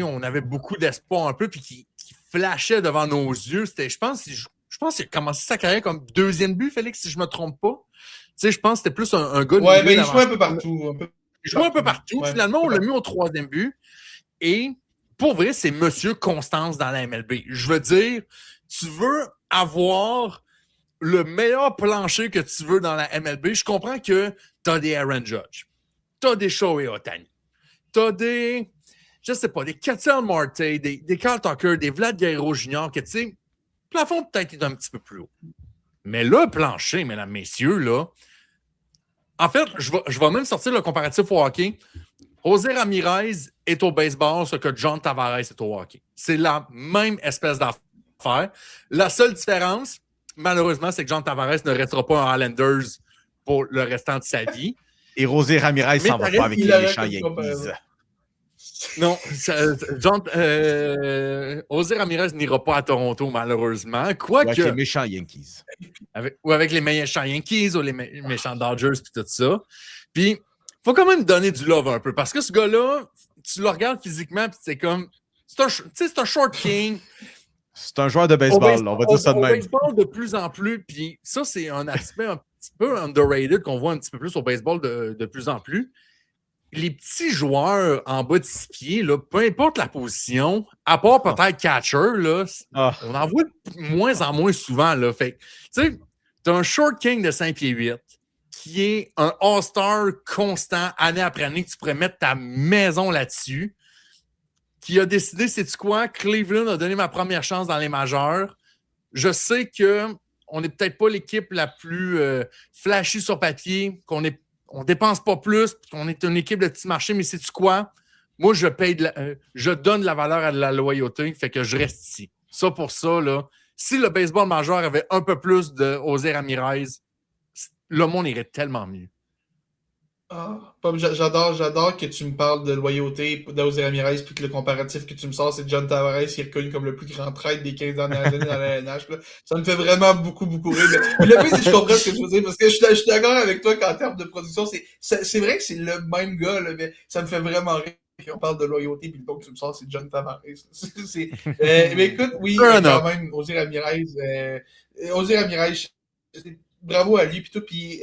on avait beaucoup d'espoir un peu, puis qui flashait devant nos yeux. Je pense qu'il a commencé sa carrière comme deuxième but, Félix, si je ne me trompe pas. Je pense que c'était plus un gars de ouais, mais il jouait un peu partout. Il jouait un peu partout. Ouais, finalement, on l'a mis au troisième but. Et pour vrai, c'est Monsieur Constance dans la MLB. Je veux dire, tu veux avoir le meilleur plancher que tu veux dans la MLB. Je comprends que tu as des Aaron Judge, tu as des Shohei Ohtani, tu as des, je sais pas, des Ketel Marte, des Kyle Tucker, des Vlad Guerrero Jr., que tu sais, le plafond peut-être est un petit peu plus haut. Mais le plancher, mesdames, messieurs, là, en fait, je vais même sortir le comparatif au hockey. José Ramirez est au baseball ce que John Tavares est au hockey. C'est la même espèce d'affaire. La seule différence, malheureusement, c'est que John Tavares ne restera pas en Islanders pour le restant de sa vie. Et José Ramirez s'en va pas avec les méchants Yankees. Non, José Ramirez n'ira pas à Toronto, malheureusement. Avec les méchants Yankees. Avec les méchants Yankees ou les méchants Dodgers puis tout ça. Puis, il faut quand même donner du love un peu. Parce que ce gars-là, tu le regardes physiquement puis c'est comme... C'est un short king. C'est un joueur de baseball, on va dire ça de même. Au baseball, de plus en plus, puis ça, c'est un aspect un petit peu underrated qu'on voit un petit peu plus au baseball de plus en plus. Les petits joueurs en bas de 6 pieds, là, peu importe la position, à part peut-être catcher, là, on en voit de moins en moins souvent. Là. Fait tu sais, t'as un short king de 5 pieds 8 qui est un all-star constant année après année, que tu pourrais mettre ta maison là-dessus, qui a décidé, sais-tu quoi, Cleveland a donné ma première chance dans les majeurs. Je sais qu'on n'est peut-être pas l'équipe la plus flashy sur papier, qu'on dépense pas plus, qu'on est une équipe de petit marché, mais sais-tu quoi? Moi, je donne de la valeur à de la loyauté, fait que je reste ici. Ça pour ça, là, si le baseball majeur avait un peu plus de José Ramirez, le monde irait tellement mieux. J'adore que tu me parles de loyauté d'José Ramirez, puis que le comparatif que tu me sors, c'est John Tavares qui est reconnu comme le plus grand traître des 15 dernières années dans la LNH. Ça me fait vraiment beaucoup, beaucoup rire. Mais le pire, c'est que je comprends ce que tu veux dire, parce que je suis d'accord avec toi qu'en termes de production, c'est vrai que c'est le même gars, là, mais ça me fait vraiment rire qu'on parle de loyauté, puis le ton que tu me sors, c'est John Tavares. Mais écoute, oui, quand même, José Ramirez, bravo à lui, puis tout, puis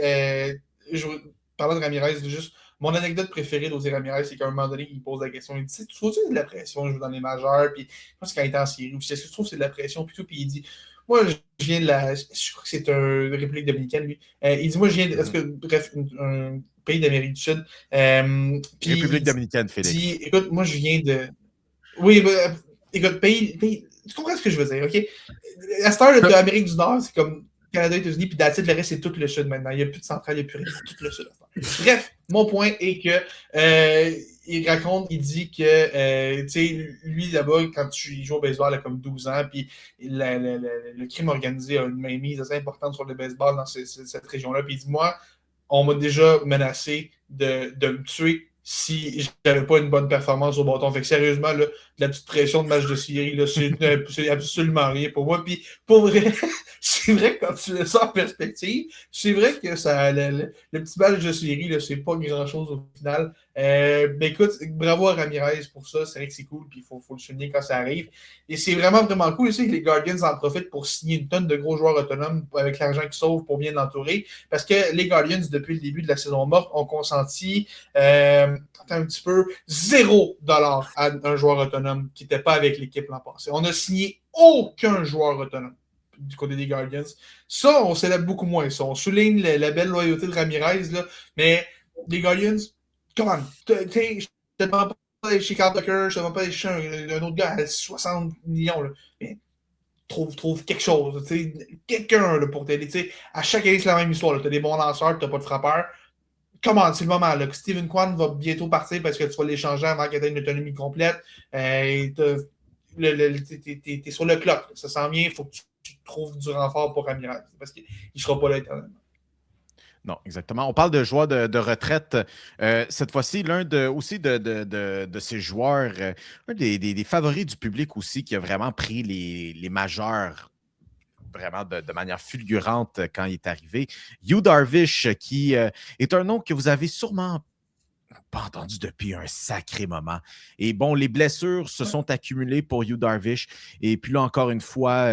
parlant de Ramirez, juste mon anecdote préférée d'José Ramirez, c'est qu'à un moment donné, il pose la question, il dit, tu trouves-tu de la pression, je joue dans les majeurs, puis je pense qu'il était en série, est-ce que tu trouves que c'est de la pression, puis tout, puis il dit, moi, je viens de je crois que c'est une République dominicaine, lui, il dit, moi, je viens bref, un pays d'Amérique du Sud, République dominicaine, Félix. Il dit, écoute, moi, je viens de... Oui, écoute, pays, tu comprends ce que je veux dire, OK? À cette heure, l'Amérique du Nord, c'est comme Canada, États-Unis, puis le reste, c'est tout le Sud maintenant. Il n'y a plus de centrale, il n'y a plus rien, tout le Sud. Bref, mon point est que il dit que, tu sais, lui, là-bas, quand il joue au baseball, il a comme 12 ans, puis le crime organisé a une mainmise assez importante sur le baseball dans cette région-là. Puis il dit, moi, on m'a déjà menacé de me tuer si je n'avais pas une bonne performance au bâton. Fait que sérieusement, là, de la petite pression de match de série, là, c'est absolument rien pour moi. Puis pour vrai, c'est vrai que quand tu le sens en perspective, c'est vrai que le petit match de série, là, c'est pas grand-chose au final. Mais écoute, bravo à Ramirez pour ça. C'est vrai que c'est cool, puis il faut le souligner quand ça arrive. Et c'est vraiment, vraiment cool aussi que les Guardians en profitent pour signer une tonne de gros joueurs autonomes avec l'argent qu'ils sauvent pour bien l'entourer. Parce que les Guardians, depuis le début de la saison morte, ont consenti un petit peu $0 à un joueur autonome qui n'était pas avec l'équipe l'an passé. On n'a signé aucun joueur autonome du côté des Guardians. Ça, on célèbre beaucoup moins. Ça. On souligne la belle loyauté de Ramirez, là, mais les Guardians, comment? Je te demande pas d'aller chez Kyle Tucker, je te demande pas d'aller chez un autre gars à 60 millions. Là. Mais trouve quelque chose. Quelqu'un là, pour t'aider. À chaque année, c'est la même histoire. Tu as des bons lanceurs, tu n'as pas de frappeurs. Comment? C'est le moment. Là, que Steven Kwan va bientôt partir parce que tu vas l'échanger avant qu'il ait une autonomie complète. t'es sur le clock. Ça s'en vient, il faut que tu trouves du renfort pour Amiral. Parce qu'il ne sera pas là éternellement. Non, exactement. On parle de joueurs de retraite. Cette fois-ci, l'un de ces joueurs, un des favoris du public aussi, qui a vraiment pris les majeurs vraiment de manière fulgurante quand il est arrivé. Yu Darvish, qui est un nom que vous avez sûrement pas entendu depuis un sacré moment. Et bon, les blessures se sont accumulées pour Yu Darvish. Et puis là, encore une fois,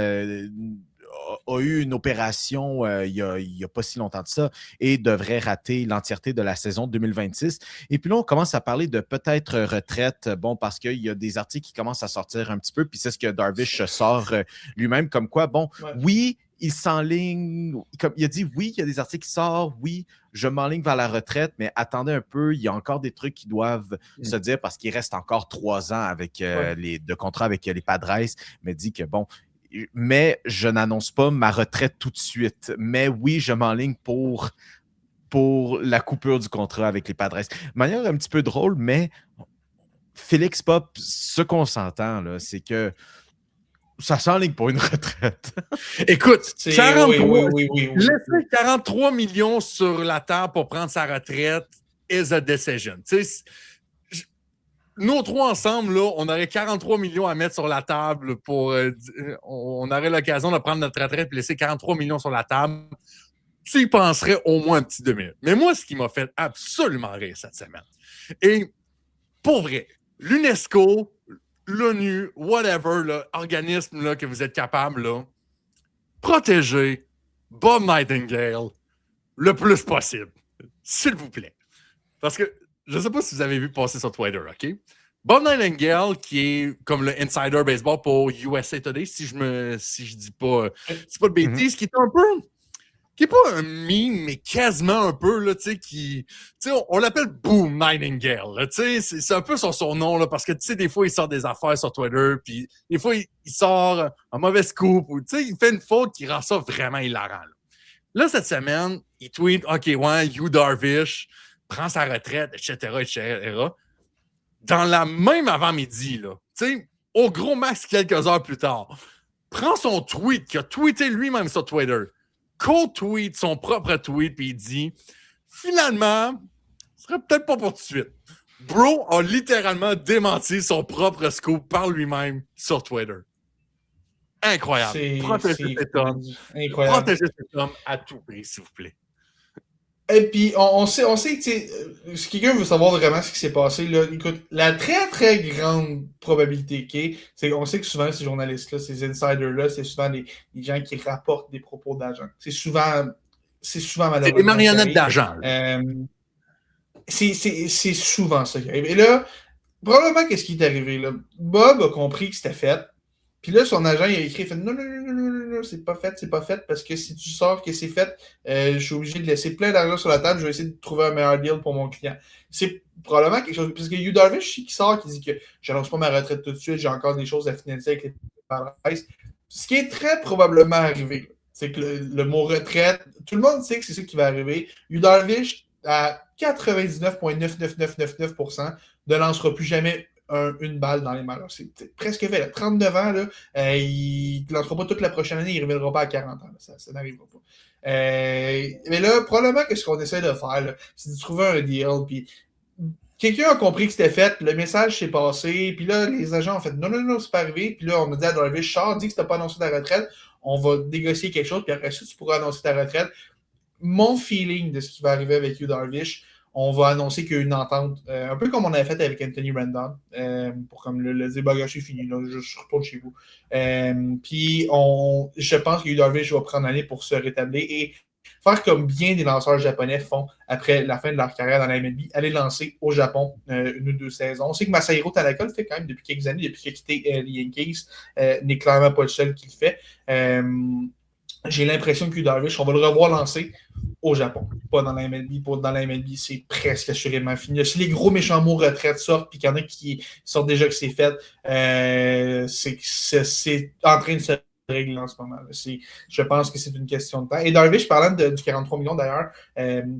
a eu une opération il y a pas si longtemps de ça et devrait rater l'entièreté de la saison 2026. Et puis là, on commence à parler de peut-être retraite, bon, parce qu'il y a des articles qui commencent à sortir un petit peu, puis c'est ce que Darvish sort lui-même, comme quoi, bon, oui, il s'enligne, comme il a dit, oui, il y a des articles qui sortent, oui, je m'enligne vers la retraite, mais attendez un peu, il y a encore des trucs qui doivent se dire parce qu'il reste encore 3 ans avec de contrat avec les Padres, mais dit que, bon, mais je n'annonce pas ma retraite tout de suite. Mais oui, je m'enligne pour la coupure du contrat avec les Padres. De manière un petit peu drôle, mais Félix Pop, ce qu'on s'entend, là, c'est que ça s'enligne pour une retraite. Écoute, 43, oui. laisser 43 millions sur la table pour prendre sa retraite is a decision. Tu sais, nous trois ensemble, là, on aurait 43 millions à mettre sur la table pour... on aurait l'occasion de prendre notre retraite et laisser 43 millions sur la table. Tu y penserais au moins un petit 2 minutes. Mais moi, ce qui m'a fait absolument rire cette semaine, et pour vrai, l'UNESCO, l'ONU, whatever, là, organisme là, que vous êtes capable, là, protéger Bob Nightingale le plus possible. S'il vous plaît. Parce que je ne sais pas si vous avez vu passer sur Twitter, OK? Bob Nightingale, qui est comme le insider baseball pour USA Today, si je dis pas, c'est pas de bêtises, qui est un peu, qui est pas un meme, mais quasiment un peu, là, tu sais, on l'appelle Boom Nightingale, là, tu sais, c'est un peu son surnom, là, parce que, tu sais, des fois, il sort des affaires sur Twitter, puis des fois, il sort un mauvais scoop, ou, tu sais, il fait une faute qui rend ça vraiment hilarant, là, cette semaine, il tweet, OK, ouais, Yu Darvish prend sa retraite, etc. Dans la même avant-midi, là, tu sais, au gros max quelques heures plus tard, prend son tweet, qu'il a tweeté lui-même sur Twitter, co-tweet son propre tweet, puis il dit, finalement, ce serait peut-être pas pour tout de suite. Bro a littéralement démenti son propre scoop par lui-même sur Twitter. Incroyable. Protégez cet homme. Incroyable. Protégez cet homme à tout prix, s'il vous plaît. Et puis, on sait que si quelqu'un veut savoir vraiment ce qui s'est passé, là, écoute, la très, très grande probabilité, on sait que souvent, ces journalistes-là, ces insiders-là, c'est souvent des gens qui rapportent des propos d'agents. C'est souvent malheureusement. C'est des marionnettes d'agents. C'est souvent ça qui arrive. Et là, probablement, qu'est-ce qui est arrivé, là? Bob a compris que c'était fait. Puis là, son agent, il a écrit, il fait non, c'est pas fait, parce que si tu sors que c'est fait, je suis obligé de laisser plein d'argent sur la table, je vais essayer de trouver un meilleur deal pour mon client. C'est probablement quelque chose, parce que Yu Darvish, qui sort, qui dit que j'annonce pas ma retraite tout de suite, j'ai encore des choses à financer avec les Padres. Ce qui est très probablement arrivé, c'est que le mot retraite, tout le monde sait que c'est ça qui va arriver. Yu Darvish, à 99,99999%, ne lancera plus jamais une balle dans les malheurs. C'est presque fait. Là. 39 ans, là, il ne lancera pas toute la prochaine année, il ne reviendra pas à 40 ans. Là. Ça n'arrivera pas. Mais là, probablement que ce qu'on essaie de faire, là, c'est de trouver un deal. Puis quelqu'un a compris que c'était fait, le message s'est passé, puis là, les agents ont fait non, c'est pas arrivé. Puis là, on a dit à Darvish, Char, dis que tu n'as pas annoncé ta retraite, on va négocier quelque chose, puis après ça, tu pourras annoncer ta retraite. Mon feeling de ce qui va arriver avec Yu Darvish, on va annoncer qu'il y a une entente, un peu comme on avait fait avec Anthony Rendon, pour comme le dire, bagage est fini, là, je retourne chez vous. Puis, je pense que Yu Darvish va prendre l'année pour se rétablir et faire comme bien des lanceurs japonais font après la fin de leur carrière dans la MLB, aller lancer au Japon 1 ou 2 saisons. On sait que Masahiro Tanaka le fait quand même depuis quelques années, depuis qu'il a quitté les Yankees, n'est clairement pas le seul qui le fait. J'ai l'impression que Yu Darvish, on va le revoir lancer au Japon, pas dans la MLB. Dans la MLB, c'est presque assurément fini. Si les gros méchants mots retraite sortent, puis qu'il y en a qui sortent déjà que c'est fait, c'est en train de se règle en ce moment. Je pense que c'est une question de temps. Et Darvish, parlant du 43 millions d'ailleurs,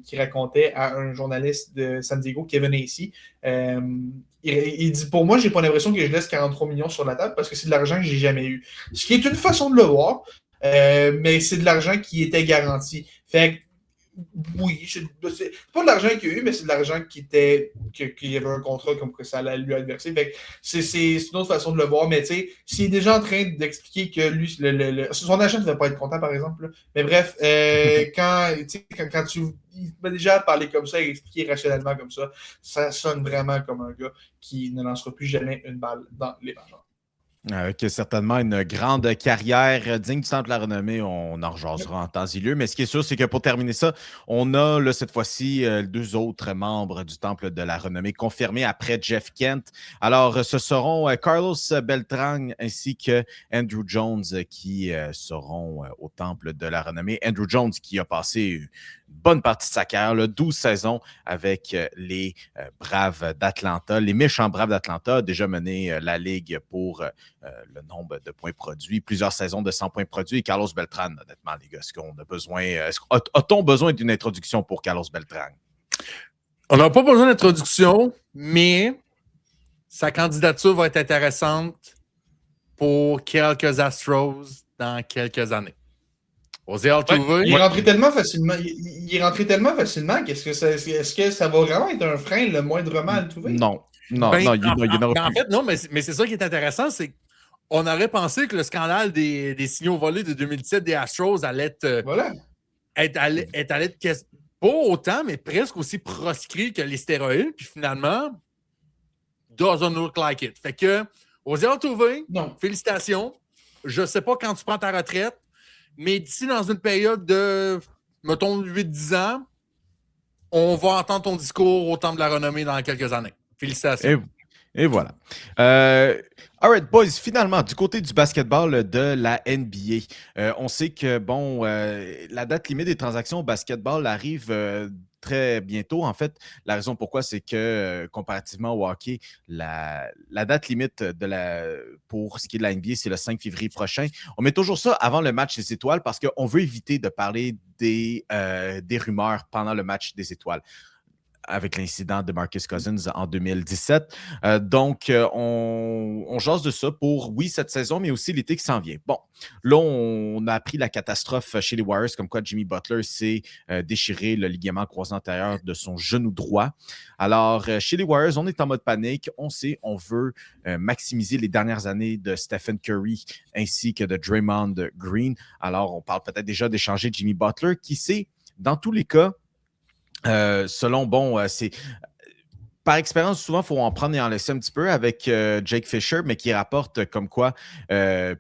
qui racontait à un journaliste de San Diego qui venait ici, il dit, pour moi, j'ai pas l'impression que je laisse 43 millions sur la table parce que c'est de l'argent que j'ai jamais eu. Ce qui est une façon de le voir, mais c'est de l'argent qui était garanti. Fait que, oui, c'est pas de l'argent qu'il y a eu, mais c'est de l'argent qu'il y avait un contrat comme que ça allait lui être versé. Fait que c'est une autre façon de le voir, mais tu sais, s'il est déjà en train d'expliquer que lui, son agent ne devait pas être content, par exemple. Là. Mais bref, quand il va déjà parler comme ça et expliquer rationnellement comme ça sonne vraiment comme un gars qui ne lancera plus jamais une balle dans les majors. Avec certainement une grande carrière digne du Temple de la Renommée, on en rejasera en temps et lieu. Mais ce qui est sûr, c'est que pour terminer ça, on a là, cette fois-ci 2 autres membres du Temple de la Renommée confirmés après Jeff Kent. Alors, ce seront Carlos Beltran ainsi que Andrew Jones qui seront au Temple de la Renommée. Andrew Jones qui a passé une bonne partie de sa carrière, là, 12 saisons avec les Braves d'Atlanta. Les méchants Braves d'Atlanta ont déjà mené la Ligue pour le nombre de points produits, plusieurs saisons de 100 points produits. Et Carlos Beltran, honnêtement, les gars, a-t-on besoin d'une introduction pour Carlos Beltran? On n'a pas besoin d'introduction, mais sa candidature va être intéressante pour quelques Astros dans quelques années. Osez Altuve. Il est rentré tellement facilement. Est-ce que ça va vraiment être un frein le moindrement à Altuve? Non. Il y en aura plus. En fait, non, mais c'est ça qui est intéressant, c'est qu'on aurait pensé que le scandale des signaux volés de 2017 des Astros allait être pas autant, mais presque aussi proscrit que les stéroïdes. Puis finalement, doesn't look like it. Fait que, Osez Altuve, félicitations. Je sais pas quand tu prends ta retraite, mais d'ici dans une période de, mettons, 8-10 ans, on va entendre ton discours au Temple de la Renommée dans quelques années. Félicitations. Et voilà. All right, boys, finalement, du côté du basketball de la NBA, on sait que, la date limite des transactions au basketball arrive très bientôt. En fait, la raison pourquoi, c'est que comparativement au hockey, la date limite pour ce qui est de la NBA, c'est le 5 février prochain. On met toujours ça avant le match des étoiles parce qu'on veut éviter de parler des rumeurs pendant le match des étoiles, avec l'incident de Marcus Cousins en 2017. Donc, on jase de ça pour, oui, cette saison, mais aussi l'été qui s'en vient. Bon, là, on a appris la catastrophe chez les Warriors, comme quoi Jimmy Butler s'est déchiré le ligament croisé antérieur de son genou droit. Alors, chez les Warriors, on est en mode panique. On sait, on veut maximiser les dernières années de Stephen Curry ainsi que de Draymond Green. Alors, on parle peut-être déjà d'échanger Jimmy Butler, qui sait, dans tous les cas, c'est par expérience, souvent, il faut en prendre et en laisser un petit peu avec Jake Fisher, mais qui rapporte comme quoi,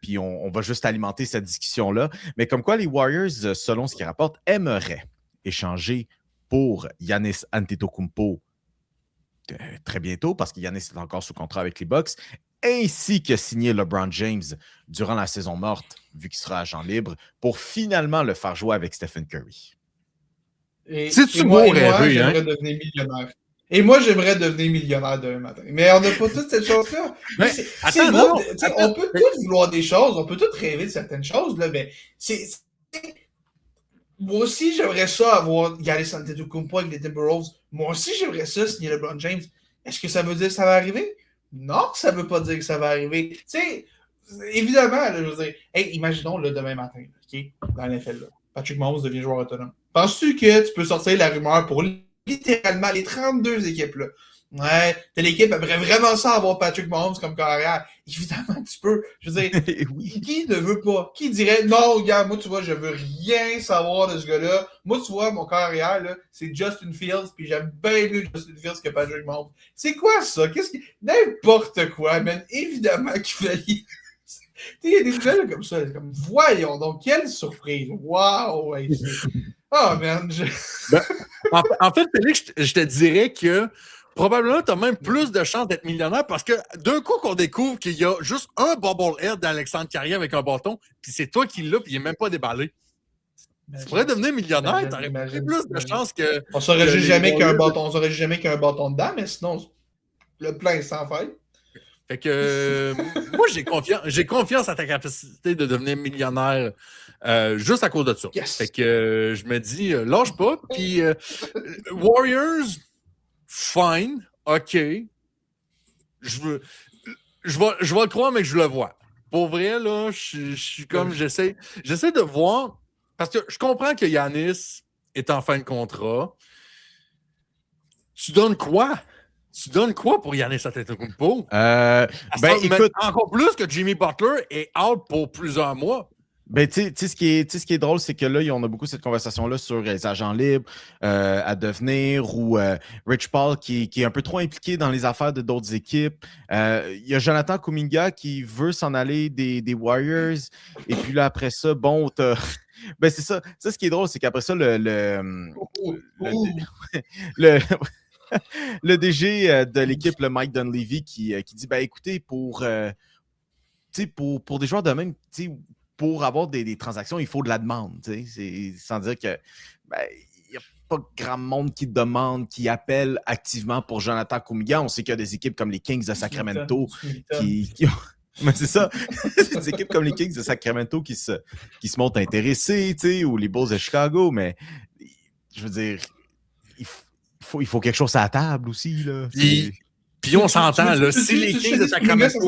puis on va juste alimenter cette discussion-là, mais comme quoi les Warriors, selon ce qu'ils rapportent, aimeraient échanger pour Giannis Antetokounmpo très bientôt, parce que Giannis est encore sous contrat avec les Bucks, ainsi que signer LeBron James durant la saison morte, vu qu'il sera agent libre, pour finalement le faire jouer avec Stephen Curry. J'aimerais devenir millionnaire. Et moi, j'aimerais devenir millionnaire demain matin. Mais on n'a pas toute cette chance-là. On peut tous vouloir des choses, on peut tous rêver de certaines choses, là, mais moi aussi, j'aimerais ça avoir Giannis Antetokounmpo avec les Timberwolves. Moi aussi, j'aimerais ça signer LeBron James. Est-ce que ça veut dire que ça va arriver? Non, ça ne veut pas dire que ça va arriver. Tu sais, évidemment, là, je veux dire, imaginons le demain matin, OK, dans l'NFL, là, Patrick Mahomes devient joueur autonome. Penses-tu que tu peux sortir la rumeur pour littéralement les 32 équipes-là? Ouais, telle équipe aimerait vraiment ça avoir Patrick Mahomes comme carrière. Évidemment que tu peux. Je veux dire, oui. Qui ne veut pas? Qui dirait, non, regarde, moi, tu vois, je veux rien savoir de ce gars-là. Moi, tu vois, mon carrière, là, c'est Justin Fields, puis j'aime bien mieux Justin Fields que Patrick Mahomes. C'est quoi ça? N'importe quoi, man. Évidemment qu'il fallait... Il y a des nouvelles comme ça. Comme, voyons donc, quelle surprise. Wow! Oh, man. En fait, Félix, je te dirais que probablement, tu as même plus de chances d'être millionnaire parce que d'un coup qu'on découvre qu'il y a juste un bobblehead d'Alexandre Carrier avec un bâton, puis c'est toi qui l'as, puis il n'est même pas déballé. Tu pourrais devenir millionnaire, tu aurais plus de chances que... On ne saurait jamais qu'un bâton dedans, mais sinon, le plein est sans faille. Fait que moi, j'ai confiance à ta capacité de devenir millionnaire juste à cause de ça. Yes. Fait que je me dis, lâche pas. Puis Warriors, fine, OK. Je vais le croire, mais que je le vois. Pour vrai, là, je suis comme, j'essaie de voir, parce que je comprends que Giannis est en fin de contrat. Tu donnes quoi? Tu donnes quoi pour Giannis Antetokounmpo? Écoute, encore plus que Jimmy Butler est out pour plusieurs mois. Ben, tu sais, ce qui est drôle, c'est que là, on a beaucoup cette conversation-là sur les agents libres à devenir ou Rich Paul qui est un peu trop impliqué dans les affaires de d'autres équipes. Il y a Jonathan Kuminga qui veut s'en aller des Warriors. Et puis là, après ça, bon, ben, c'est ça. Ça, ce qui est drôle, c'est qu'après ça, le DG de l'équipe, le Mike Dunleavy, qui dit, ben, écoutez, pour des joueurs de même, tu sais, pour avoir des transactions, il faut de la demande. Sans dire que il n'y a pas grand monde qui demande, qui appelle activement pour Jonathan Kuminga. On sait qu'il y a des équipes comme les Kings de Sacramento qui ont... Mais c'est ça. C'est des équipes comme les Kings de Sacramento qui se montrent intéressées, ou les Bulls de Chicago. Mais je veux dire, il faut quelque chose à la table aussi. Là. Puis on s'entend, là, si les Kings de Sacramento...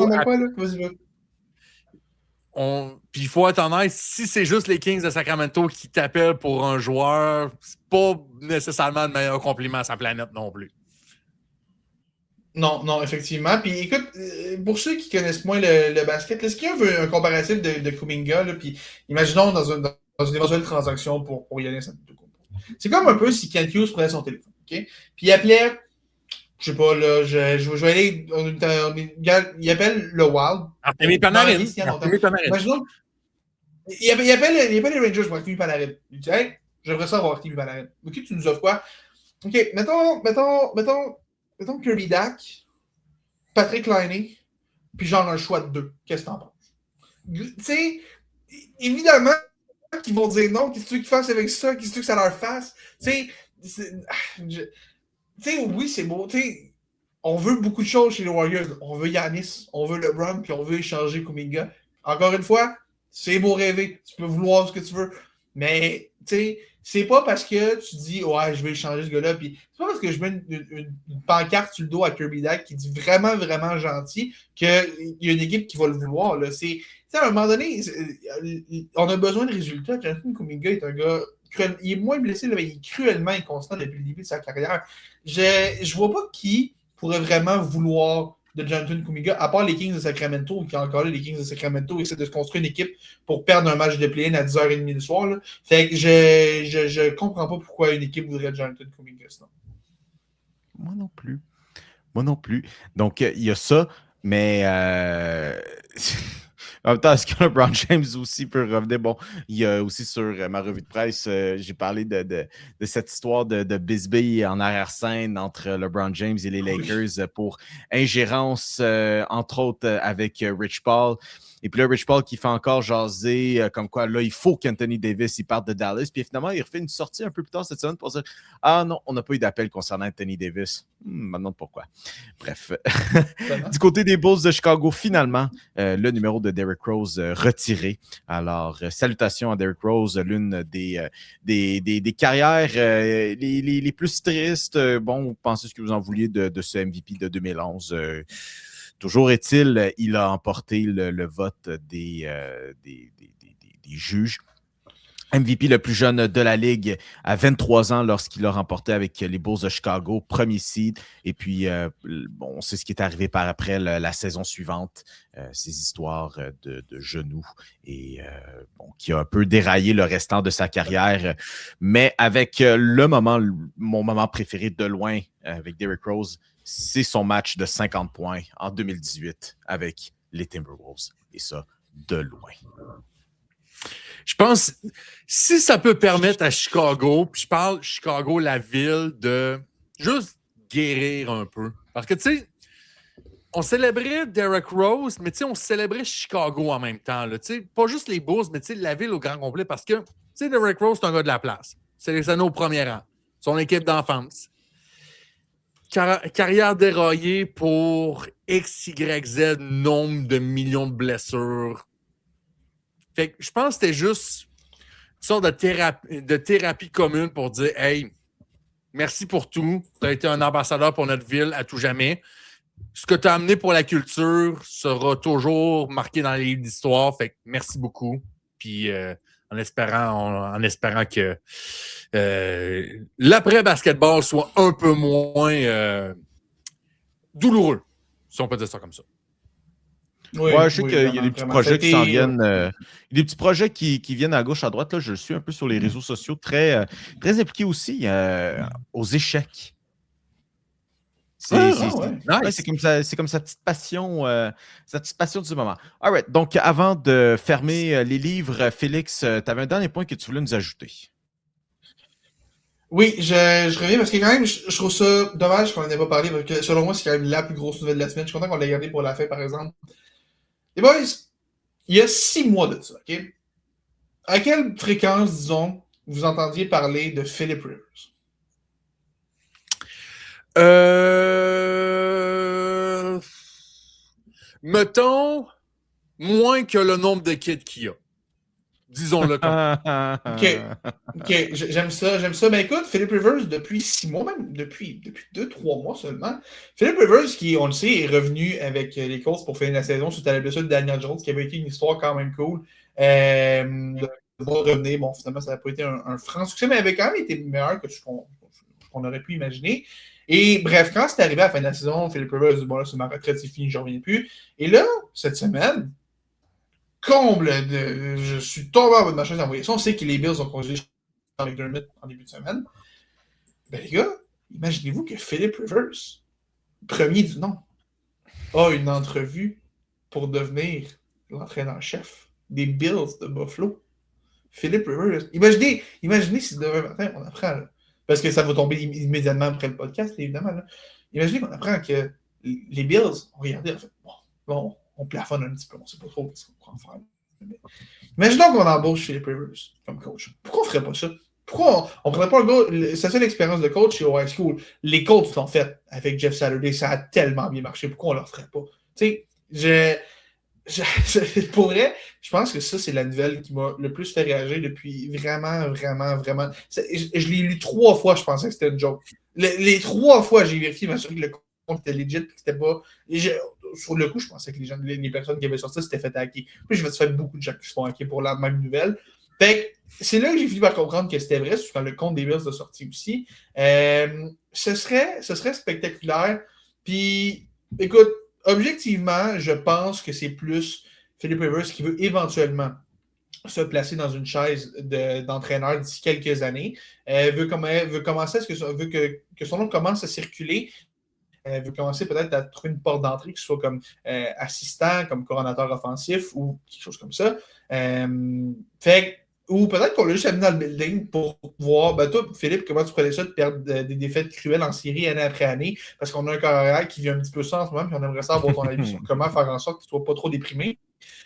Puis il faut être honnête, si c'est juste les Kings de Sacramento qui t'appellent pour un joueur, c'est pas nécessairement le meilleur compliment à sa planète non plus. Non, effectivement. Puis écoute, pour ceux qui connaissent moins le basket, est-ce qu'il y a un comparatif de Kuminga, là, puis imaginons dans une éventuelle transaction pour Giannis Antetokounmpo. C'est comme un peu si Kent Hughes prenait son téléphone, OK? Puis il appelait, je sais pas, là, je vais aller, il appelle le Wild. Artemi Panarin. Imaginons, il appelle les Rangers pour Artemi Panarin. Il dit, hey, j'aimerais ça avoir Artemi Panarin. OK, tu nous offres quoi? OK, mettons Kirby Dack, Patrick Laine, puis genre un choix de 2. Qu'est-ce que t'en penses? Tu sais, évidemment qu'ils vont dire non. Qu'est-ce que tu veux qu'ils fassent avec ça? Qu'est-ce que tu veux que ça leur fasse? Tu sais, oui, c'est beau. Tu sais, on veut beaucoup de choses chez les Warriors. On veut Giannis, on veut LeBron, puis on veut échanger Kuminga. Encore une fois, c'est beau rêver. Tu peux vouloir ce que tu veux. Mais, tu sais, c'est pas parce que tu dis, ouais, je vais échanger ce gars-là. Puis c'est pas parce que je mets une pancarte sur le dos à Kirby Dack qui dit vraiment, vraiment gentil qu'il y a une équipe qui va le vouloir. Là. C'est, à un moment donné, on a besoin de résultats. Jonathan Kuminga est un gars, il est moins blessé, là, mais il est cruellement inconstant depuis le début de sa carrière. Je vois pas qui pourrait vraiment vouloir de Jonathan Kuminga, à part les Kings de Sacramento, qui encore là, les Kings de Sacramento essaient de se construire une équipe pour perdre un match de play-in à 10h30 le soir. Là. Fait que je comprends pas pourquoi une équipe voudrait Jonathan Kuminga. Sinon. Moi non plus. Donc, il y a ça, mais en même temps, est-ce que LeBron James aussi peut revenir? Bon, il y a aussi sur ma revue de presse, j'ai parlé de cette histoire de bisbille en arrière-scène entre LeBron James et les Lakers pour ingérence, entre autres, avec Rich Paul. Et puis là, Rich Paul qui fait encore jaser comme quoi, là, il faut qu'Anthony Davis il parte de Dallas. Puis finalement, il refait une sortie un peu plus tard cette semaine pour dire « Ah non, on n'a pas eu d'appel concernant Anthony Davis. Maintenant, pourquoi? » Bref. Du côté des Bulls de Chicago, finalement, le numéro de Derrick Rose retiré. Alors, salutations à Derrick Rose, l'une des carrières les plus tristes. Bon, pensez ce que vous en vouliez de ce MVP de 2011. Toujours est-il, il a emporté le vote des juges. MVP le plus jeune de la Ligue à 23 ans lorsqu'il l'a remporté avec les Bulls de Chicago, premier seed. Et puis, on sait ce qui est arrivé par après la saison suivante, ces histoires de genoux et qui a un peu déraillé le restant de sa carrière. Mais avec mon moment préféré de loin avec Derrick Rose, c'est son match de 50 points en 2018 avec les Timberwolves. Et ça, de loin. Je pense, si ça peut permettre à Chicago, puis je parle Chicago, la ville, de juste guérir un peu. Parce que, tu sais, on célébrait Derrick Rose, mais tu sais, on célébrait Chicago en même temps. Tu sais, pas juste les Bulls, mais tu sais, la ville au grand complet. Parce que, tu sais, Derrick Rose, c'est un gars de la place. Sélectionné au premier rang. Son équipe d'enfance. carrière déraillée pour X, Y, Z, nombre de millions de blessures. Fait que je pense que c'était juste une sorte de thérapie commune pour dire « Hey, merci pour tout. Tu as été un ambassadeur pour notre ville à tout jamais. Ce que tu as amené pour la culture sera toujours marqué dans les livres d'histoire. Fait que merci beaucoup. » Puis en espérant que l'après-basketball soit un peu moins douloureux, si on peut dire ça comme ça. Oui, Ouais, je sais oui, qu'il y a vraiment, des petits vraiment. projets qui Ça a s'en été, viennent. Des petits projets qui viennent à gauche, à droite. Là, je le suis un peu sur les réseaux sociaux, très impliqué aussi aux échecs. ouais. C'est comme sa petite passion du moment. All right. Donc, avant de fermer les livres, Félix, tu avais un dernier point que tu voulais nous ajouter. Oui, je reviens parce que quand même, je trouve ça dommage qu'on n'en ait pas parlé parce que selon moi, c'est quand même la plus grosse nouvelle de la semaine. Je suis content qu'on l'ait gardé pour la fin, par exemple. Les boys, il y a 6 mois de ça, OK? À quelle fréquence, disons, vous entendiez parler de Philip Rivers? Mettons, moins que le nombre de kids qu'il y a. Disons-le comme ça. OK, j'aime ça. Mais écoute, Philip Rivers, depuis 6 mois, même depuis 2-3 mois seulement, Philip Rivers, qui, on le sait, est revenu avec les Colts pour finir la saison suite à la blessure de Daniel Jones, qui avait été une histoire quand même cool. De revenir, bon, finalement, ça n'a pas été un franc succès, mais il avait quand même été meilleur que ce qu'on aurait pu imaginer. Et bref, quand c'est arrivé à la fin de la saison, Philip Rivers a dit, bon, là, c'est ma retraite, c'est fini, je ne reviens plus. Et là, cette semaine, je suis tombé en bas de ma chaise d'envoyer ça. On sait que les Bills ont congé Sean McDermott en début de semaine. Ben les gars, imaginez-vous que Philip Rivers, premier du nom, a une entrevue pour devenir l'entraîneur-chef des Bills de Buffalo. Philip Rivers. Imaginez si demain matin, on apprend, là, parce que ça va tomber immédiatement après le podcast, évidemment. Là. Imaginez qu'on apprend que les Bills ont regardé, en fait, bon, on plafonne un petit peu, on ne sait pas trop ce qu'on va faire. Imaginons qu'on embauche Philip Rivers comme coach. Pourquoi on ne ferait pas ça? Pourquoi on ne prendrait pas le gars? Sa seule expérience de coach, c'est au high school. Les Colts l'ont fait avec Jeff Saturday. Ça a tellement bien marché. Pourquoi on ne le ferait pas? Tu sais, pour vrai, je pense que ça, c'est la nouvelle qui m'a le plus fait réagir depuis vraiment. Je l'ai lu 3 fois, je pensais que c'était une joke. Les 3 fois, j'ai vérifié, m'assurer que le compte était legit, que c'était pas. Sur le coup, je pensais que les personnes qui avaient sorti ça s'étaient fait hacker. Puis je me suis fait beaucoup de gens qui se font hacker pour la même nouvelle. Fait que c'est là que j'ai fini par comprendre que c'était vrai, c'est quand le compte des Bills de sortie aussi. Ce serait spectaculaire. Puis, écoute, objectivement, je pense que c'est plus Philip Rivers qui veut éventuellement se placer dans une chaise d'entraîneur d'ici quelques années. Veut commencer veut que son nom commence à circuler. Veut commencer peut-être à trouver une porte d'entrée, que ce soit comme assistant, comme coordonnateur offensif ou quelque chose comme ça. Ou peut-être qu'on l'a juste amené dans le building pour voir, ben toi, Philippe, comment tu prenais ça de perdre des défaites cruelles en série année après année, parce qu'on a un carrière qui vit un petit peu ça en ce moment, puis on aimerait savoir ton avis sur comment faire en sorte qu'il ne soit pas trop déprimé.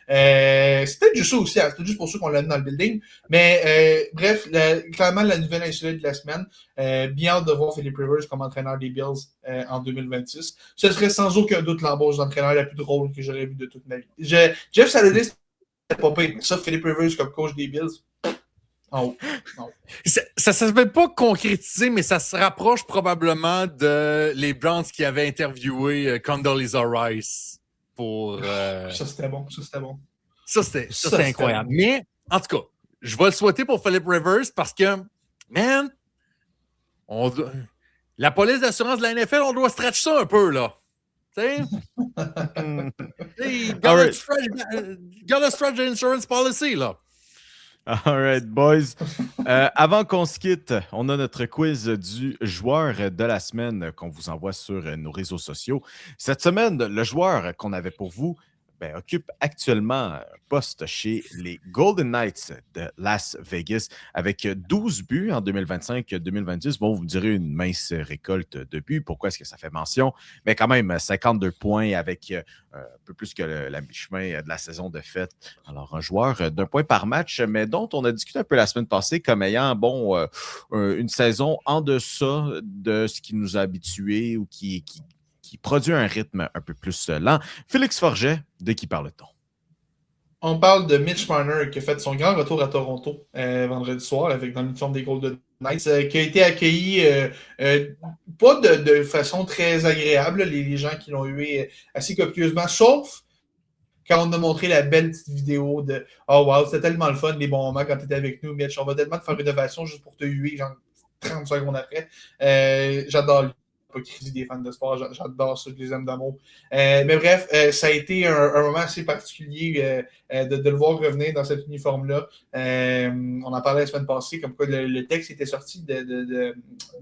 C'est peut-être juste ça aussi, c'est peut-être juste pour ça qu'on l'a amené dans le building. Mais bref, clairement, la nouvelle insolite de la semaine, bien hâte de voir Philip Rivers comme entraîneur des Bills en 2026. Ce serait sans aucun doute l'embauche d'entraîneur la plus drôle que j'aurais vue de toute ma vie. Jeff Saturday, c'était pas pire. Ça, Philip Rivers comme coach des Bills, en haut. Ça ne se fait pas concrétiser, mais ça se rapproche probablement de les Browns qui avaient interviewé Condoleezza Rice pour. Ça, c'était bon. Ça, c'était incroyable. Bon. Mais, en tout cas, je vais le souhaiter pour Philip Rivers parce que, man, la police d'assurance de la NFL, on doit stretch ça un peu, là. Tu sais? Gotta stretch the insurance policy, là. All right, boys. Avant qu'on se quitte, on a notre quiz du joueur de la semaine qu'on vous envoie sur nos réseaux sociaux. Cette semaine, le joueur qu'on avait pour vous, occupe actuellement un poste chez les Golden Knights de Las Vegas avec 12 buts en 2025-2026. Bon, vous me direz une mince récolte de buts. Pourquoi est-ce que ça fait mention? Mais quand même, 52 points avec un peu plus que la mi-chemin de la saison de fête. Alors, un joueur d'un point par match, mais dont on a discuté un peu la semaine passée comme ayant, une saison en deçà de ce qui nous a habitués ou qui produit un rythme un peu plus lent. Félix Forget, de qui parle-t-on? On parle de Mitch Marner qui a fait son grand retour à Toronto vendredi soir dans l'uniforme des Golden Knights, qui a été accueilli pas de façon très agréable, les gens qui l'ont eu assez copieusement, sauf quand on a montré la belle petite vidéo de « Oh wow, c'était tellement le fun, les bons moments quand tu étais avec nous, Mitch. On va tellement te faire une ovation juste pour te huer, genre 30 secondes après. » J'adore l'hypocrisie des fans de sport, j'adore ça, je les aime d'amour. Mais bref, ça a été un moment assez particulier de le voir revenir dans cet uniforme-là. On en parlait la semaine passée, comme quoi le texte était sorti de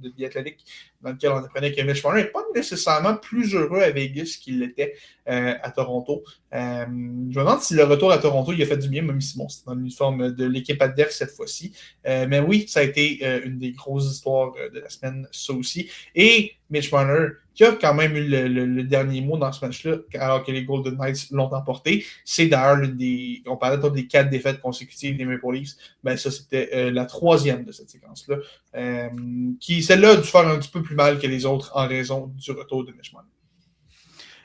The Athletic, dans lequel on apprenait que Mitch Marner n'est pas nécessairement plus heureux à Vegas qu'il l'était à Toronto. Je me demande si le retour à Toronto il a fait du bien, même si bon, c'est dans l'uniforme de l'équipe adverse cette fois-ci. Mais oui, ça a été une des grosses histoires de la semaine, ça aussi. Et Mitch Marner, qui a quand même eu le dernier mot dans ce match-là, alors que les Golden Knights l'ont emporté. C'est d'ailleurs on parlait des 4 défaites consécutives des Maple Leafs. Ben ça, c'était la 3e de cette séquence-là. Celle-là a dû faire un petit peu plus mal que les autres en raison du retour de Mitch Marner.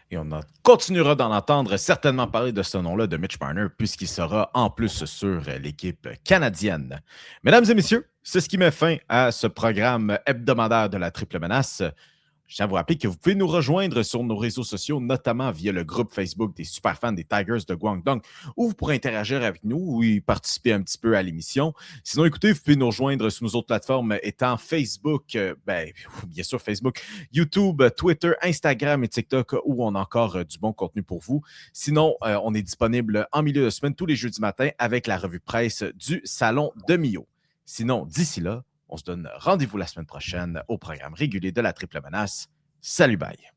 Et on continuera d'en entendre certainement parler de ce nom-là de Mitch Marner, puisqu'il sera en plus sur l'équipe canadienne. Mesdames et messieurs, c'est ce qui met fin à ce programme hebdomadaire de la Triple Menace. Je tiens à vous rappeler que vous pouvez nous rejoindre sur nos réseaux sociaux, notamment via le groupe Facebook des superfans des Tigers de Guangdong, où vous pourrez interagir avec nous ou y participer un petit peu à l'émission. Sinon, écoutez, vous pouvez nous rejoindre sur nos autres plateformes étant Facebook, bien sûr Facebook, YouTube, Twitter, Instagram et TikTok, où on a encore du bon contenu pour vous. Sinon, on est disponible en milieu de semaine tous les jeudis matins avec la revue presse du Salon de Mio. Sinon, d'ici là, on se donne rendez-vous la semaine prochaine au programme régulier de la Triple Menace. Salut, bye!